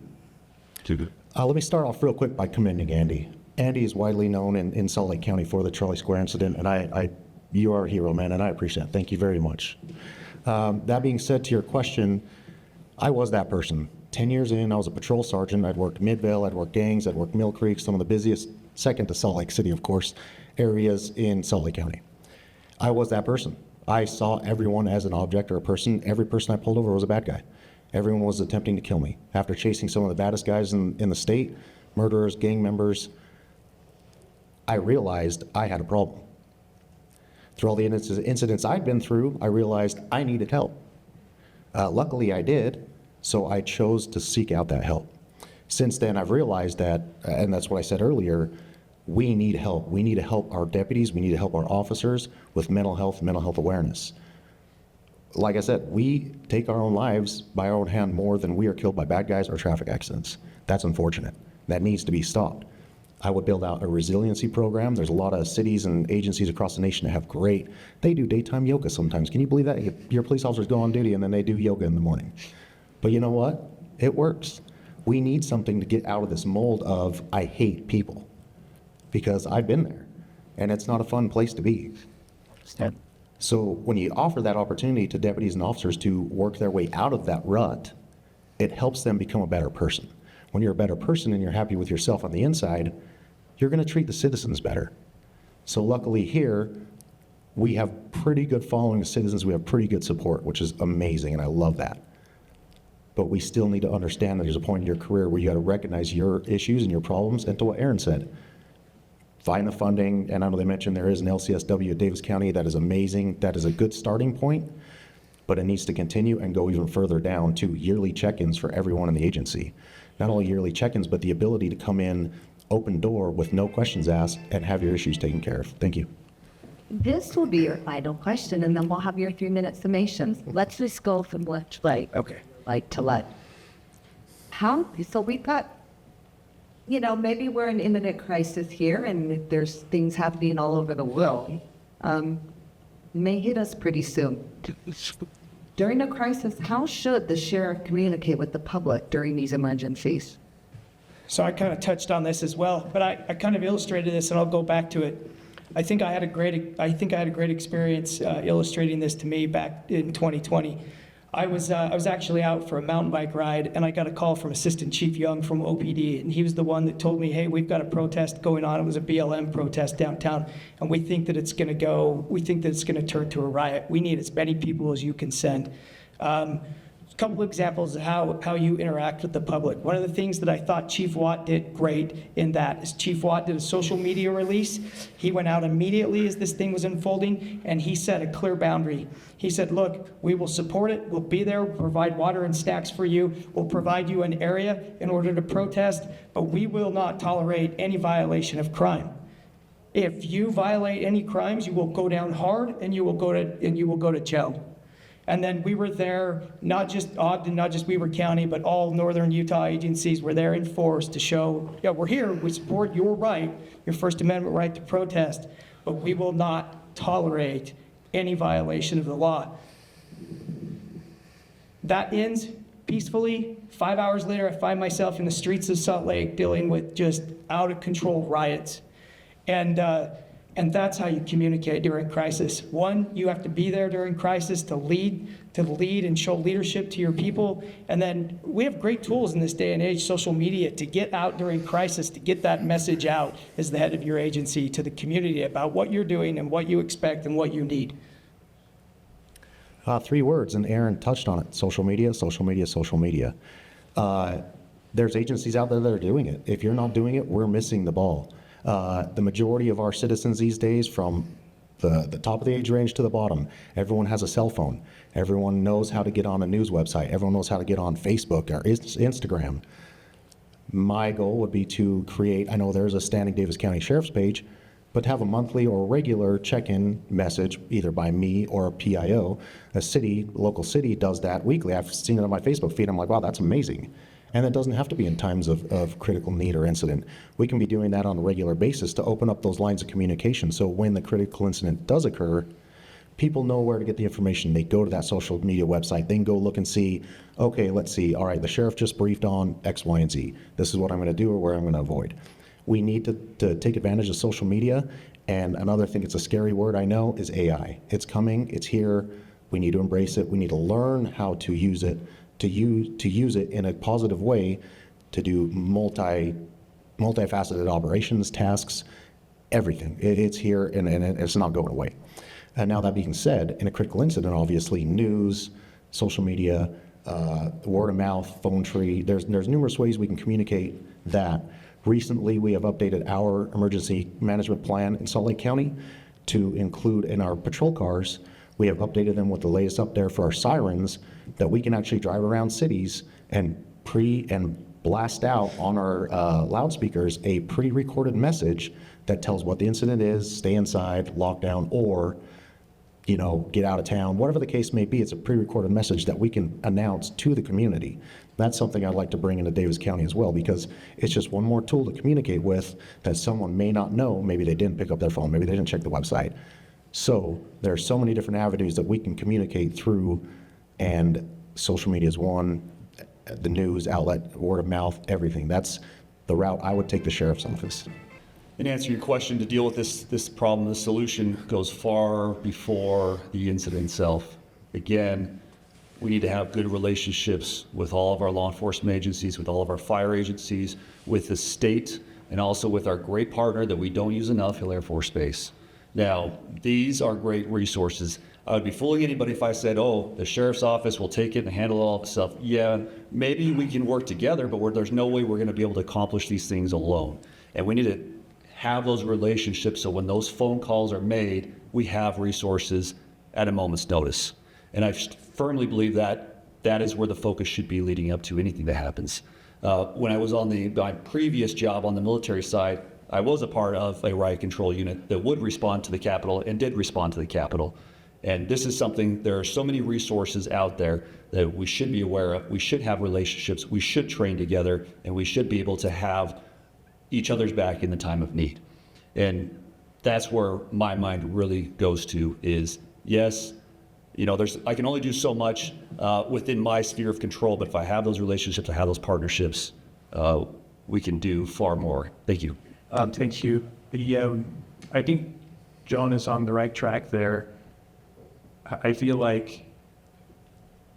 Let me start off real quick by commending Andy. Andy is widely known in Salt Lake County for the Charlie Square incident, and you are a hero, man, and I appreciate it. Thank you very much. That being said, to your question, I was that person. 10 years in, I was a patrol sergeant. I'd worked Midvale, I'd worked Gangs, I'd worked Mill Creek, some of the busiest, second to Salt Lake City, of course, areas in Salt Lake County. I was that person. I saw everyone as an object or a person. Every person I pulled over was a bad guy. Everyone was attempting to kill me. After chasing some of the baddest guys in the state, murderers, gang members, I realized I had a problem. Through all the incidents I'd been through, I realized I needed help. Luckily, I did, so I chose to seek out that help. Since then, I've realized that, and that's what I said earlier, we need help. We need to help our deputies. We need to help our officers with mental health awareness. Like I said, we take our own lives by our own hand more than we are killed by bad guys or traffic accidents. That's unfortunate. That needs to be stopped. I would build out a resiliency program. There's a lot of cities and agencies across the nation that have they do daytime yoga sometimes. Can you believe that? Your police officers go on duty and then they do yoga in the morning. But you know what? It works. We need something to get out of this mold of, I hate people. Because I've been there, and it's not a fun place to be. So when you offer that opportunity to deputies and officers to work their way out of that rut, it helps them become a better person. When you're a better person and you're happy with yourself on the inside, you're going to treat the citizens better. So luckily here, we have pretty good following of citizens. We have pretty good support, which is amazing, and I love that. But we still need to understand that there's a point in your career where you got to recognize your issues and your problems, and to what Aaron said, find the funding. And I know they mentioned there is an LCSW at Davis County. That is amazing. That is a good starting point, but it needs to continue and go even further down to yearly check-ins for everyone in the agency. Not only yearly check-ins, but the ability to come in, open door with no questions asked, and have your issues taken care of. Thank you. This will be your final question, and then we'll have your 3-minute summations. Let's just go from left to right. Okay. Like to left. So we've got, maybe we're in imminent crisis here, and there's things happening all over the world. May hit us pretty soon. During a crisis, how should the sheriff communicate with the public during these emergencies? So I kind of touched on this as well, but I kind of illustrated this, and I'll go back to it. I think I had a great experience illustrating this to me back in 2020. I was actually out for a mountain bike ride, and I got a call from Assistant Chief Young from OPD, and he was the one that told me, hey, we've got a protest going on. It was a BLM protest downtown, and we think that it's going to turn to a riot. We need as many people as you can send. A couple of examples of how you interact with the public. One of the things that I thought Chief Watt did great in that is Chief Watt did a social media release. He went out immediately as this thing was unfolding, and he set a clear boundary. He said, look, we will support it. We'll be there. We'll provide water and snacks for you. We'll provide you an area in order to protest, but we will not tolerate any violation of crime. If you violate any crimes, you will go down hard, and you will go to jail. And then we were there, not just Ogden, not just Weaver County, but all northern Utah agencies were there in force to show, yeah, we're here, we support your right, your First Amendment right to protest, but we will not tolerate any violation of the law. That ends peacefully. 5 hours later, I find myself in the streets of Salt Lake dealing with just out of control riots. And And that's how you communicate during crisis. One, you have to be there during crisis to lead and show leadership to your people. And then we have great tools in this day and age, social media, to get out during crisis, to get that message out as the head of your agency to the community about what you're doing and what you expect and what you need. 3 words, and Aaron touched on it: social media, social media, social media. There's agencies out there that are doing it. If you're not doing it, we're missing the ball. The majority of our citizens these days, from the top of the age range to the bottom, everyone has a cell phone. Everyone knows how to get on a news website. Everyone knows how to get on Facebook or Instagram. My goal would be to create, I know there's a standing Davis County Sheriff's page, but have a monthly or regular check-in message either by me or a PIO. Local city does that weekly. I've seen it on my Facebook feed. I'm like, wow, that's amazing. And it doesn't have to be in times of critical need or incident. We can be doing that on a regular basis to open up those lines of communication. So when the critical incident does occur, people know where to get the information. They go to that social media website. They can go look and see, okay, let's see. All right, the sheriff just briefed on X, Y, and Z. This is what I'm going to do or where I'm going to avoid. We need to take advantage of social media. And another thing, it's a scary word, I know, is AI. It's coming. It's here. We need to embrace it. We need to learn how to use it, to use it in a positive way, to do multifaceted operations, tasks, everything. It's here and it's not going away. And now that being said, in a critical incident, obviously news, social media, word of mouth, phone tree, there's numerous ways we can communicate that. Recently, we have updated our emergency management plan in Salt Lake County to include in our patrol cars. We have updated them with the latest up there for our sirens, that we can actually drive around cities and blast out on our loudspeakers a pre-recorded message that tells what the incident is, stay inside, lockdown, or get out of town, whatever the case may be. It's a pre-recorded message that we can announce to the community. That's something I'd like to bring into Davis County as well, because it's just one more tool to communicate with that someone may not know. Maybe they didn't pick up their phone, maybe they didn't check the website. So there are so many different avenues that we can communicate through, and social media is one, the news outlet, word of mouth, everything. That's the route I would take the sheriff's office. And to answer your question, to deal with this problem, the solution goes far before the incident itself. Again, we need to have good relationships with all of our law enforcement agencies, with all of our fire agencies, with the state, and also with our great partner that we don't use enough, Hill Air Force Base. Now, these are great resources. I would be fooling anybody if I said, oh, the sheriff's office will take it and handle all the stuff. Yeah, maybe we can work together, but there's no way we're going to be able to accomplish these things alone. And we need to have those relationships so when those phone calls are made, we have resources at a moment's notice. And I firmly believe that that is where the focus should be leading up to anything that happens. When I was on my previous job on the military side, I was a part of a riot control unit that would respond to the Capitol and did respond to the Capitol. And this is something, there are so many resources out there that we should be aware of. We should have relationships, we should train together, and we should be able to have each other's back in the time of need. And that's where my mind really goes to is, yes, I can only do so much within my sphere of control, but if I have those relationships, I have those partnerships, we can do far more. Thank you. Thank you. I think John is on the right track there. I feel like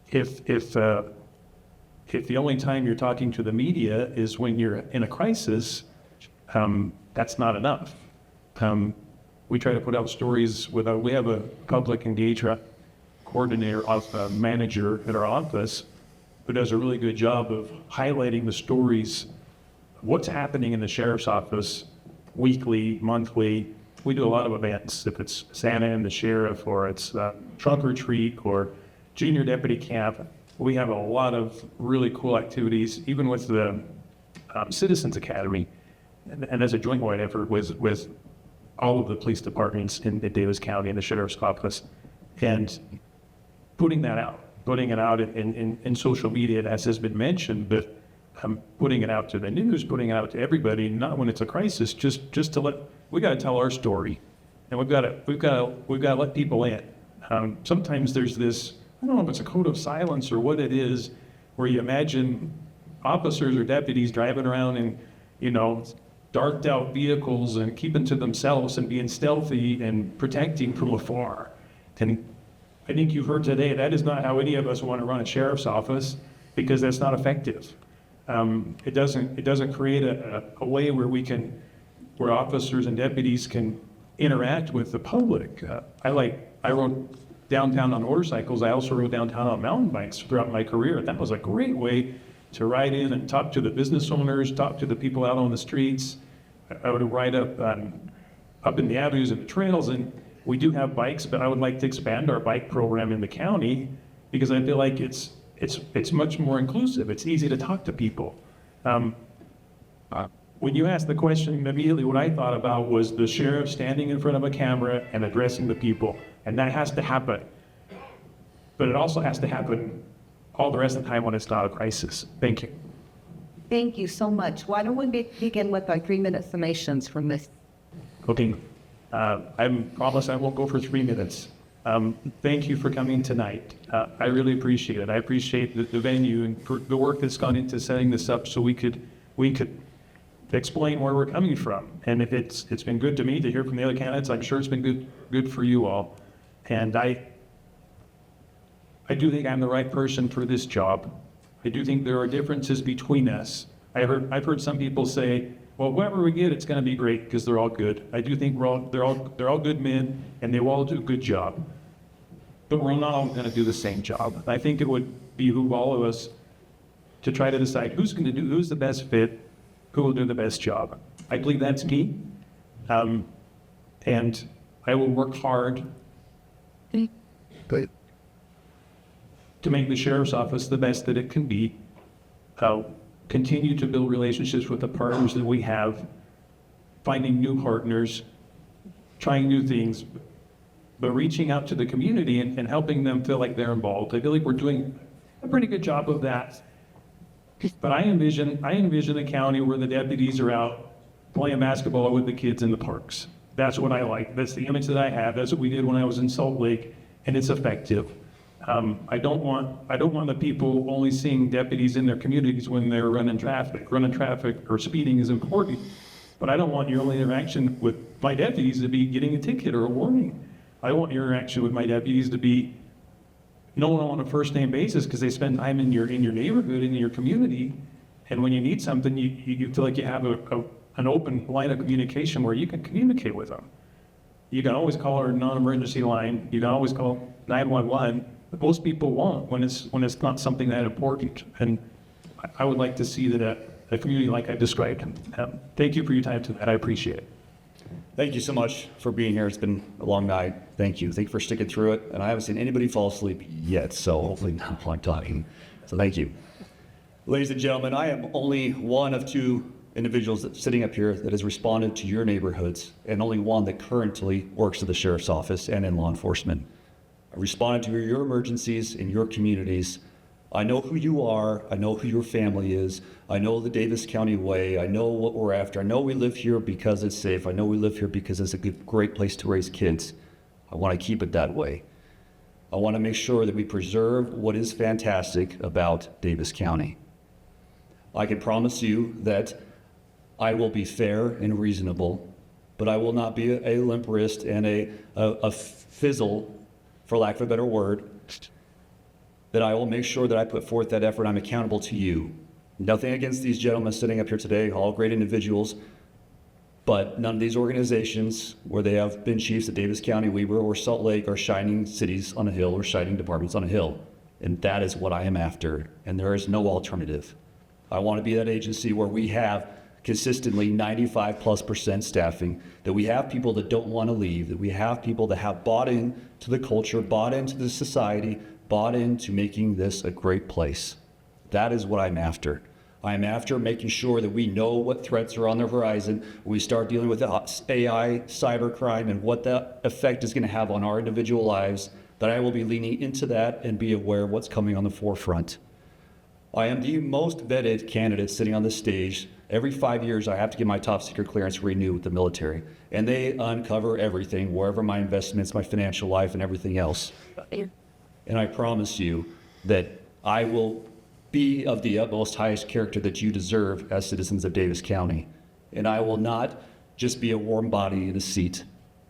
if the only time you're talking to the media is when you're in a crisis, that's not enough. We try to put out stories we have a public engagement coordinator, manager at our office who does a really good job of highlighting the stories, what's happening in the sheriff's office weekly, monthly. We do a lot of events, if it's Santa and the sheriff, or it's trunk or treat, or junior deputy camp. We have a lot of really cool activities, even with the Citizens Academy, and as a joint effort with all of the police departments in Davis County and the sheriff's office, and putting it out in social media, as has been mentioned, but putting it out to the news, putting it out to everybody, not when it's a crisis, just to we got to tell our story, and we've got to let people in. Sometimes there's this, I don't know if it's a code of silence or what it is, where you imagine officers or deputies driving around in, darked out vehicles and keeping to themselves and being stealthy and protecting from afar. And I think you've heard today, that is not how any of us want to run a sheriff's office, because that's not effective. It doesn't create a way where officers and deputies can interact with the public. I rode downtown on motorcycles. I also rode downtown on mountain bikes throughout my career. That was a great way to ride in and talk to the business owners, talk to the people out on the streets. I would ride up in the avenues and the trails, and we do have bikes, but I would like to expand our bike program in the county, because I feel like it's much more inclusive. It's easy to talk to people. When you asked the question, immediately what I thought about was the sheriff standing in front of a camera and addressing the people, and that has to happen. But it also has to happen all the rest of the time when it's not a crisis. Thank you. Thank you so much. Why don't we begin with our 3-minute summations from this? Okay. I promise I won't go for 3 minutes. Thank you for coming tonight. I really appreciate it. I appreciate the venue and for the work that's gone into setting this up so we could explain where we're coming from. And if it's been good to me to hear from the other candidates, I'm sure it's been good for you all. And I do think I'm the right person for this job. I do think there are differences between us. I've heard some people say, well, whoever we get, it's going to be great because they're all good. I do think they're all good men, and they will all do a good job. But we're not all going to do the same job. I think it would behoove all of us to try to decide who's the best fit, who will do the best job. I believe that's key. And I will work hard to make the sheriff's office the best that it can be. Continue to build relationships with the partners that we have, finding new partners, trying new things, but reaching out to the community and helping them feel like they're involved. I feel like we're doing a pretty good job of that. But I envision a county where the deputies are out playing basketball with the kids in the parks. That's what I like. That's the image that I have. That's what we did when I was in Salt Lake, and it's effective. I don't want the people only seeing deputies in their communities when they're running traffic. Running traffic or speeding is important, but I don't want your only interaction with my deputies to be getting a ticket or a warning. I want your interaction with my deputies to be known on a first name basis because they spend time in your neighborhood, in your community, and when you need something, you feel like you have an open line of communication where you can communicate with them. You can always call our non-emergency line. You can always call 911. But most people won't when it's not something that important. And I would like to see that a community like I described. Thank you for your time tonight. I appreciate it. Thank you so much for being here. It's been a long night. Thank you. Thank you for sticking through it. And I haven't seen anybody fall asleep yet, so hopefully not while I'm talking. So thank you. Ladies and gentlemen, I am only one of 2 individuals that's sitting up here that has responded to your neighborhoods, and only one that currently works at the sheriff's office and in law enforcement. I responded to your emergencies in your communities. I know who you are. I know who your family is. I know the Davis County way. I know what we're after. I know we live here because it's safe. I know we live here because it's a great place to raise kids. I want to keep it that way. I want to make sure that we preserve what is fantastic about Davis County. I can promise you that I will be fair and reasonable, but I will not be a limp wrist and a fizzle, for lack of a better word, that I will make sure that I put forth that effort. I'm accountable to you. Nothing against these gentlemen sitting up here today, all great individuals, but none of these organizations where they have been chiefs at Davis County, Weber, or Salt Lake are shining cities on a hill or shining departments on a hill. And that is what I am after, and there is no alternative. I want to be that agency where we have consistently 95+% staffing, that we have people that don't want to leave, that we have people that have bought in to the culture, bought into the society, bought into making this a great place. That is what I'm after. I'm after making sure that we know what threats are on the horizon. We start dealing with AI, cybercrime, and what that effect is going to have on our individual lives, that I will be leaning into that and be aware of what's coming on the forefront. I am the most vetted candidate sitting on this stage. Every 5 years, I have to get my top secret clearance renewed with the military. And they uncover everything, wherever my investments, my financial life, and everything else. And I promise you that I will be of the utmost highest character that you deserve as citizens of Davis County. and I will not just be a warm body in a seat,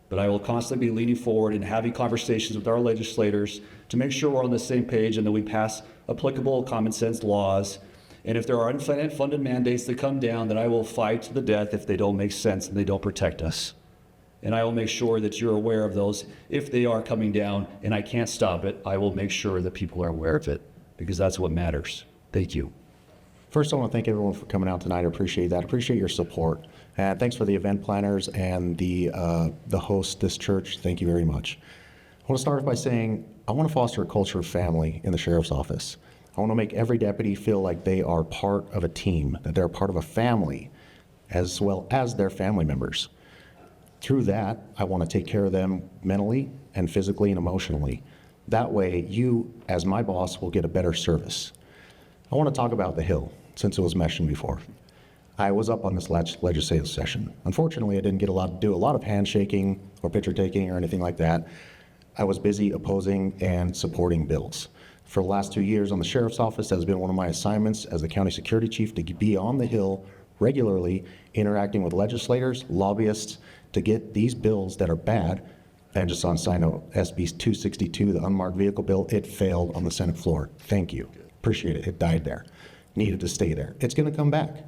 but I will constantly be leaning forward and having conversations with our legislators to make sure we're on the same page and that we pass applicable common sense laws. And if there are unfunded mandates that come down, then I will fight to the death if they don't make sense and they don't protect us. And I will make sure that you're aware of those. If they are coming down and I can't stop it, I will make sure that people are aware of it, because that's what matters. Thank you. First, I want to thank everyone for coming out tonight. I appreciate that. I appreciate your support. And thanks for the event planners and the host, this church. Thank you very much. I want to start off by saying I want to foster a culture of family in the sheriff's office. I want to make every deputy feel like they are part of a team, that they're part of a family, as well as their family members. Through that, I want to take care of them mentally and physically and emotionally. That way, you, as my boss, will get a better service. I want to talk about the Hill, since it was mentioned before. I was up on this legislative session. Unfortunately, I didn't get to do a lot of handshaking or picture taking or anything like that. I was busy opposing and supporting bills. For the last 2 years on the sheriff's office, that has been one of my assignments as the county security chief, to be on the Hill regularly, interacting with legislators, lobbyists, to get these bills that are bad. And just on side note, SB 262, the unmarked vehicle bill, it failed on the Senate floor. Thank you. Appreciate it. It died there. Needed to stay there. It's going to come back.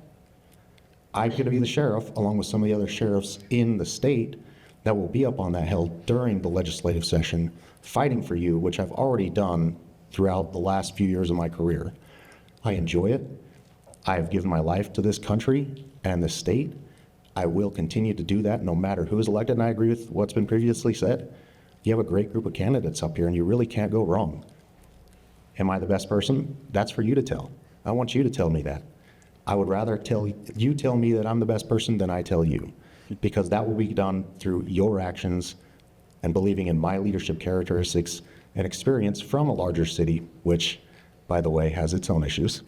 I'm going to be the sheriff, along with some of the other sheriffs in the state, that will be up on that Hill during the legislative session, fighting for you, which I've already done throughout the last few years of my career. I enjoy it. I have given my life to this country and this state. I will continue to do that no matter who is elected, and I agree with what's been previously said. You have a great group of candidates up here, and you really can't go wrong. Am I the best person? That's for you to tell. I want you to tell me that. I would rather you tell me that I'm the best person than I tell you, because that will be done through your actions and believing in my leadership characteristics and experience from a larger city, which, by the way, has its own issues.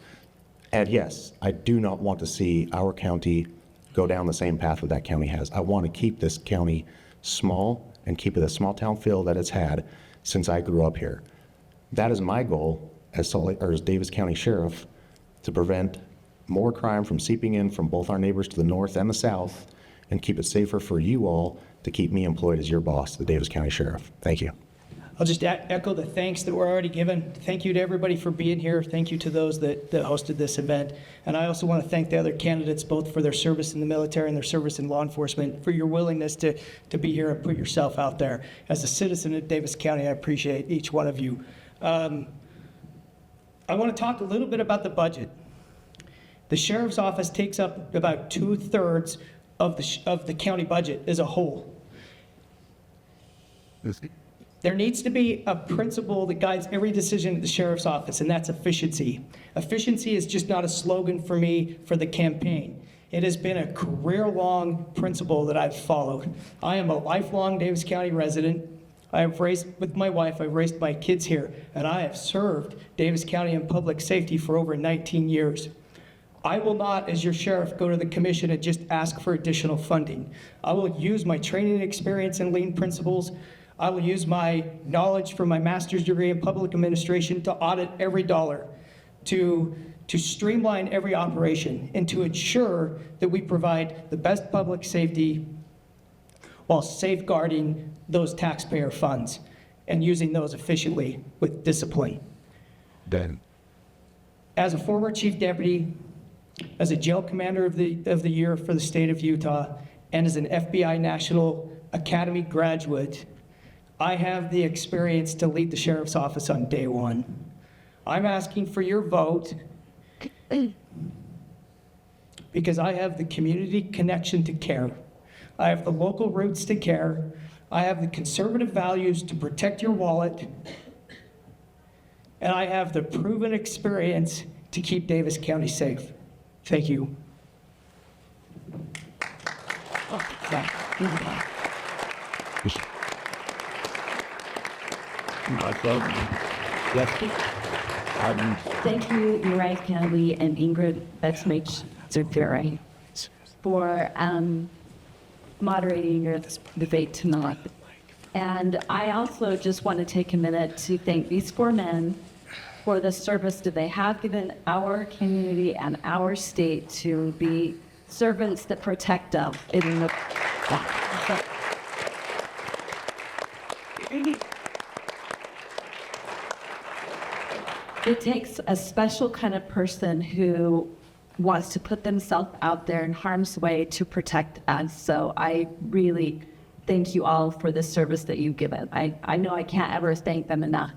And yes, I do not want to see our county go down the same path that that county has. I want to keep this county small and keep it a small town feel that it's had since I grew up here. That is my goal as Davis County Sheriff, to prevent more crime from seeping in from both our neighbors to the north and the south, and keep it safer for you all to keep me employed as your boss, the Davis County Sheriff. Thank you. I'll just echo the thanks that were already given. Thank you to everybody for being here. Thank you to those that hosted this event. And I also want to thank the other candidates, both for their service in the military and their service in law enforcement, for your willingness to be here and put yourself out there. As a citizen of Davis County, I appreciate each one of you. I want to talk a little bit about the budget. The sheriff's office takes up about 2/3 of the county budget as a whole. There needs to be a principle that guides every decision at the sheriff's office, and that's efficiency. Efficiency is just not a slogan for me for the campaign. It has been a career-long principle that I've followed. I am a lifelong Davis County resident. With my wife, I've raised my kids here, and I have served Davis County in public safety for over 19 years. I will not, as your sheriff, go to the commission and just ask for additional funding. I will use my training experience in lean principles. I will use my knowledge from my master's degree in public administration to audit every dollar, to streamline every operation, and to ensure that we provide the best public safety while safeguarding those taxpayer funds and using those efficiently with discipline. Dan. As a former chief deputy, as a jail commander of the year for the state of Utah, and as an FBI National Academy graduate, I have the experience to lead the sheriff's office on day one. I'm asking for your vote because I have the community connection to care. I have the local roots to care. I have the conservative values to protect your wallet. And I have the proven experience to keep Davis County safe. Thank you. Thank you, Uriah Kennedy and Ingrid Bexmich-Zerferi, for moderating your debate tonight. And I also just want to take a minute to thank these four men for the service that they have given our community and our state to be servants that protect them in the. It takes a special kind of person who wants to put themselves out there in harm's way to protect us. So I really thank you all for the service that you've given. I know I can't ever thank them enough.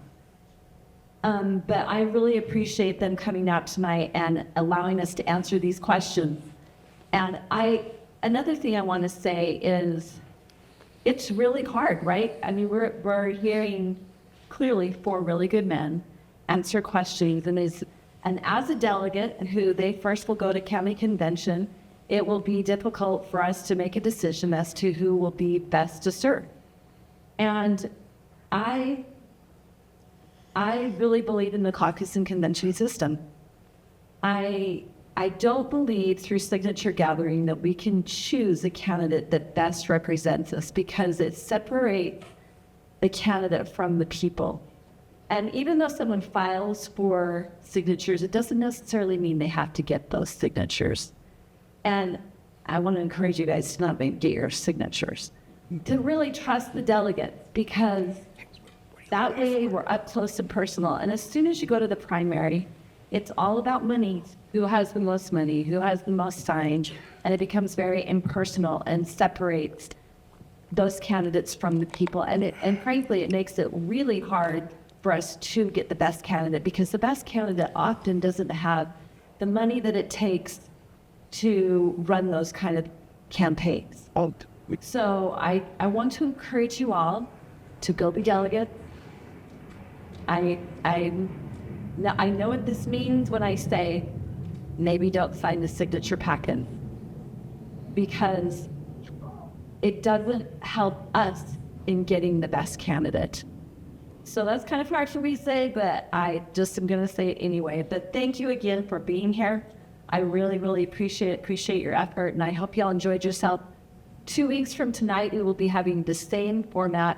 But I really appreciate them coming out tonight and allowing us to answer these questions. And another thing I want to say is it's really hard, right? I mean, we're hearing clearly 4 really good men answer questions, and as a delegate who they first will go to county convention, it will be difficult for us to make a decision as to who will be best to serve. And I really believe in the caucus and convention system. I don't believe through signature gathering that we can choose a candidate that best represents us, because it separates the candidate from the people. And even though someone files for signatures, it doesn't necessarily mean they have to get those signatures. And I want to encourage you guys to not get your signatures, to really trust the delegate, because that way we're up close and personal. And as soon as you go to the primary, it's all about money. Who has the most money? Who has the most signs? And it becomes very impersonal and separates those candidates from the people. And frankly, it makes it really hard for us to get the best candidate, because the best candidate often doesn't have the money that it takes to run those kind of campaigns. So I want to encourage you all to go be delegate. I know what this means when I say maybe don't sign the signature packet, because it doesn't help us in getting the best candidate. So that's kind of hard for me to say, but I just am going to say it anyway. But thank you again for being here. I really, really appreciate your effort, and I hope y'all enjoyed yourself. 2 weeks from tonight, we will be having the same format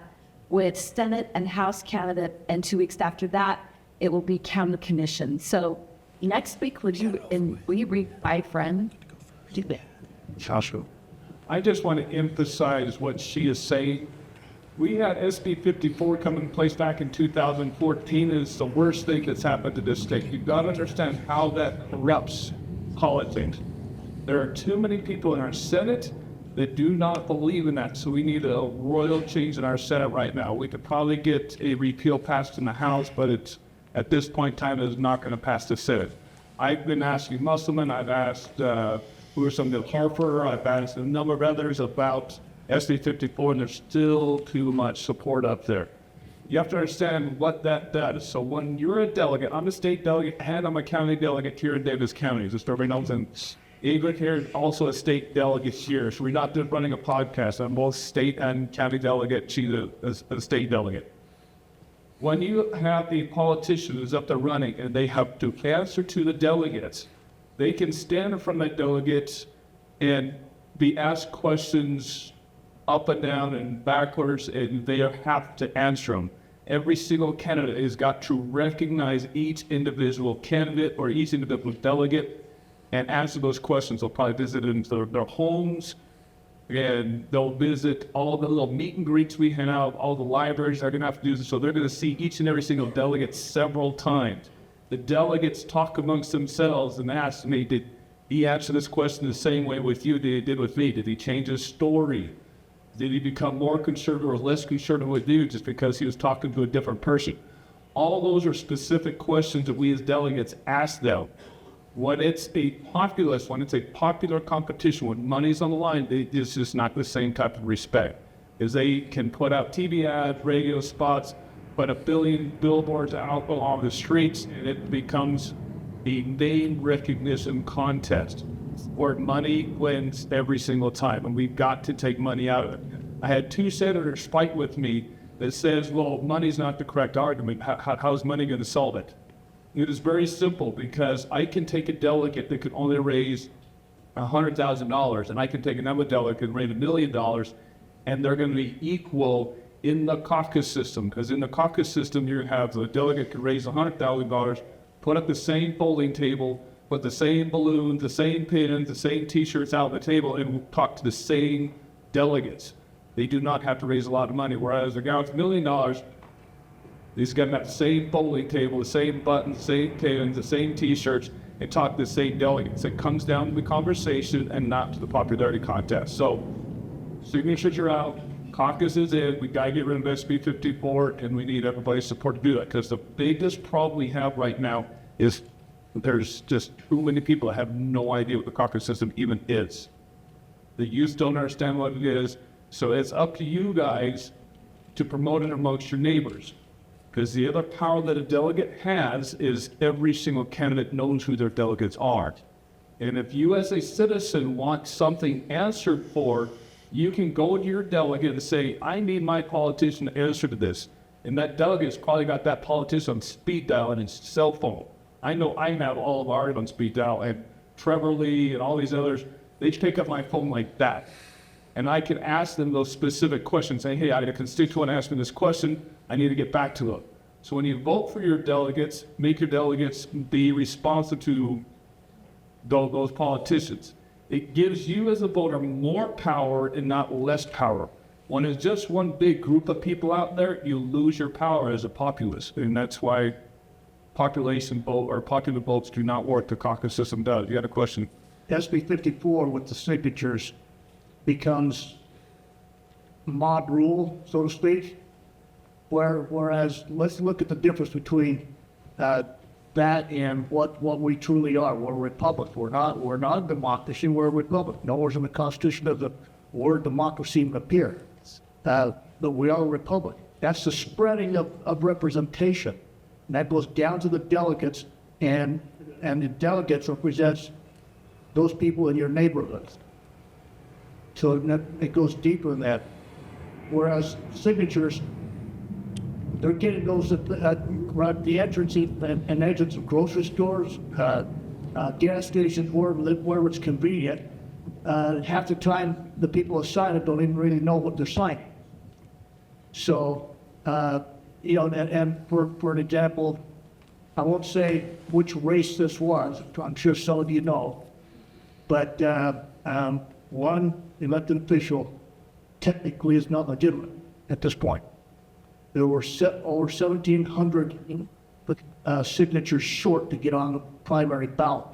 with Senate and House candidate, and 2 weeks after that, it will be county commission. So next week, will you read my friend? Joshua, I just want to emphasize what she is saying. We had SB 54 come in place back in 2014, and it's the worst thing that's happened to this state. You've got to understand how that corrupts politics. There are too many people in our Senate that do not believe in that, so we need a royal change in our Senate right now. We could probably get a repeal passed in the House, but it's, at this point in time, it's not going to pass the Senate. I've been asking Musselman, I've asked who are some of the Harper, I've asked a number of others about SB 54, and there's still too much support up there. You have to understand what that does. So when you're a delegate, I'm a state delegate and I'm a county delegate here in Davis County, just so everybody knows. And Ingrid here is also a state delegate here. So we're not just running a podcast. I'm both state and county delegate. She's a state delegate. When you have the politician who's up there running and they have to answer to the delegates, they can stand in front of that delegate and be asked questions up and down and backwards, and they have to answer them. Every single candidate has got to recognize each individual candidate or each individual delegate and answer those questions. They'll probably visit into their homes, and they'll visit all the little meet and greets we have, all the libraries are going to have to do this. So they're going to see each and every single delegate several times. The delegates talk amongst themselves and ask me, did he answer this question the same way with you that he did with me? Did he change his story? Did he become more conservative or less conservative with you just because he was talking to a different person? All those are specific questions that we as delegates ask them. When it's a populist, when it's a popular competition, when money's on the line, it's just not the same type of respect. Because they can put out TV ads, radio spots, put 1 billion billboards out on the streets, and it becomes the name recognition contest where money wins every single time, and we've got to take money out of it. I had 2 senators fight with me that says, well, money's not the correct argument. How's money going to solve it? It is very simple, because I can take a delegate that could only raise $100,000, and I can take another delegate that can raise $1 million, and they're going to be equal in the caucus system, because in the caucus system, you have the delegate could raise $100,000, put up the same polling table, put the same balloons, the same pins, the same T-shirts out on the table, and talk to the same delegates. They do not have to raise a lot of money. Whereas the guy with $1 million, these guys have the same bowling table, the same buttons, the same pins, the same T-shirts, and talk to the same delegates. It comes down to the conversation and not to the popularity contest. So signatures are out, caucus is in, we gotta get rid of SB 54, and we need everybody's support to do that. Because the biggest problem we have right now is there's just too many people that have no idea what the caucus system even is. The youth don't understand what it is, so it's up to you guys to promote it amongst your neighbors. Because the other power that a delegate has is every single candidate knows who their delegates are. And if you as a citizen want something answered for, you can go to your delegate and say, I need my politician to answer to this. And that delegate's probably got that politician on speed dial in his cell phone. I know I have all of ours on speed dial, and Trevor Lee and all these others, they pick up my phone like that. And I can ask them those specific questions, saying, hey, I had a constituent ask me this question, I need to get back to them. So when you vote for your delegates, make your delegates be responsive to those politicians. It gives you as a voter more power and not less power. When it's just one big group of people out there, you lose your power as a populace. And that's why population vote or popular votes do not work. The caucus system does. You got a question? SB 54 with the signatures becomes mod rule, so to speak. Whereas, let's look at the difference between that and what we truly are. We're a republic. We're not a democracy. We're a republic. Nowhere in the Constitution does the word democracy even appear. But we are a republic. That's the spreading of representation. And that goes down to the delegates, and the delegates represents those people in your neighborhoods. So it goes deeper than that. Whereas signatures, they're getting those at the entrance and exits of grocery stores, gas stations, wherever it's convenient. Half the time, the people that sign it don't even really know what they're signing. So, and for an example, I won't say which race this was. I'm sure some of you know, but one elected official technically is not legitimate at this point. There were over 1,700 signatures short to get on the primary ballot.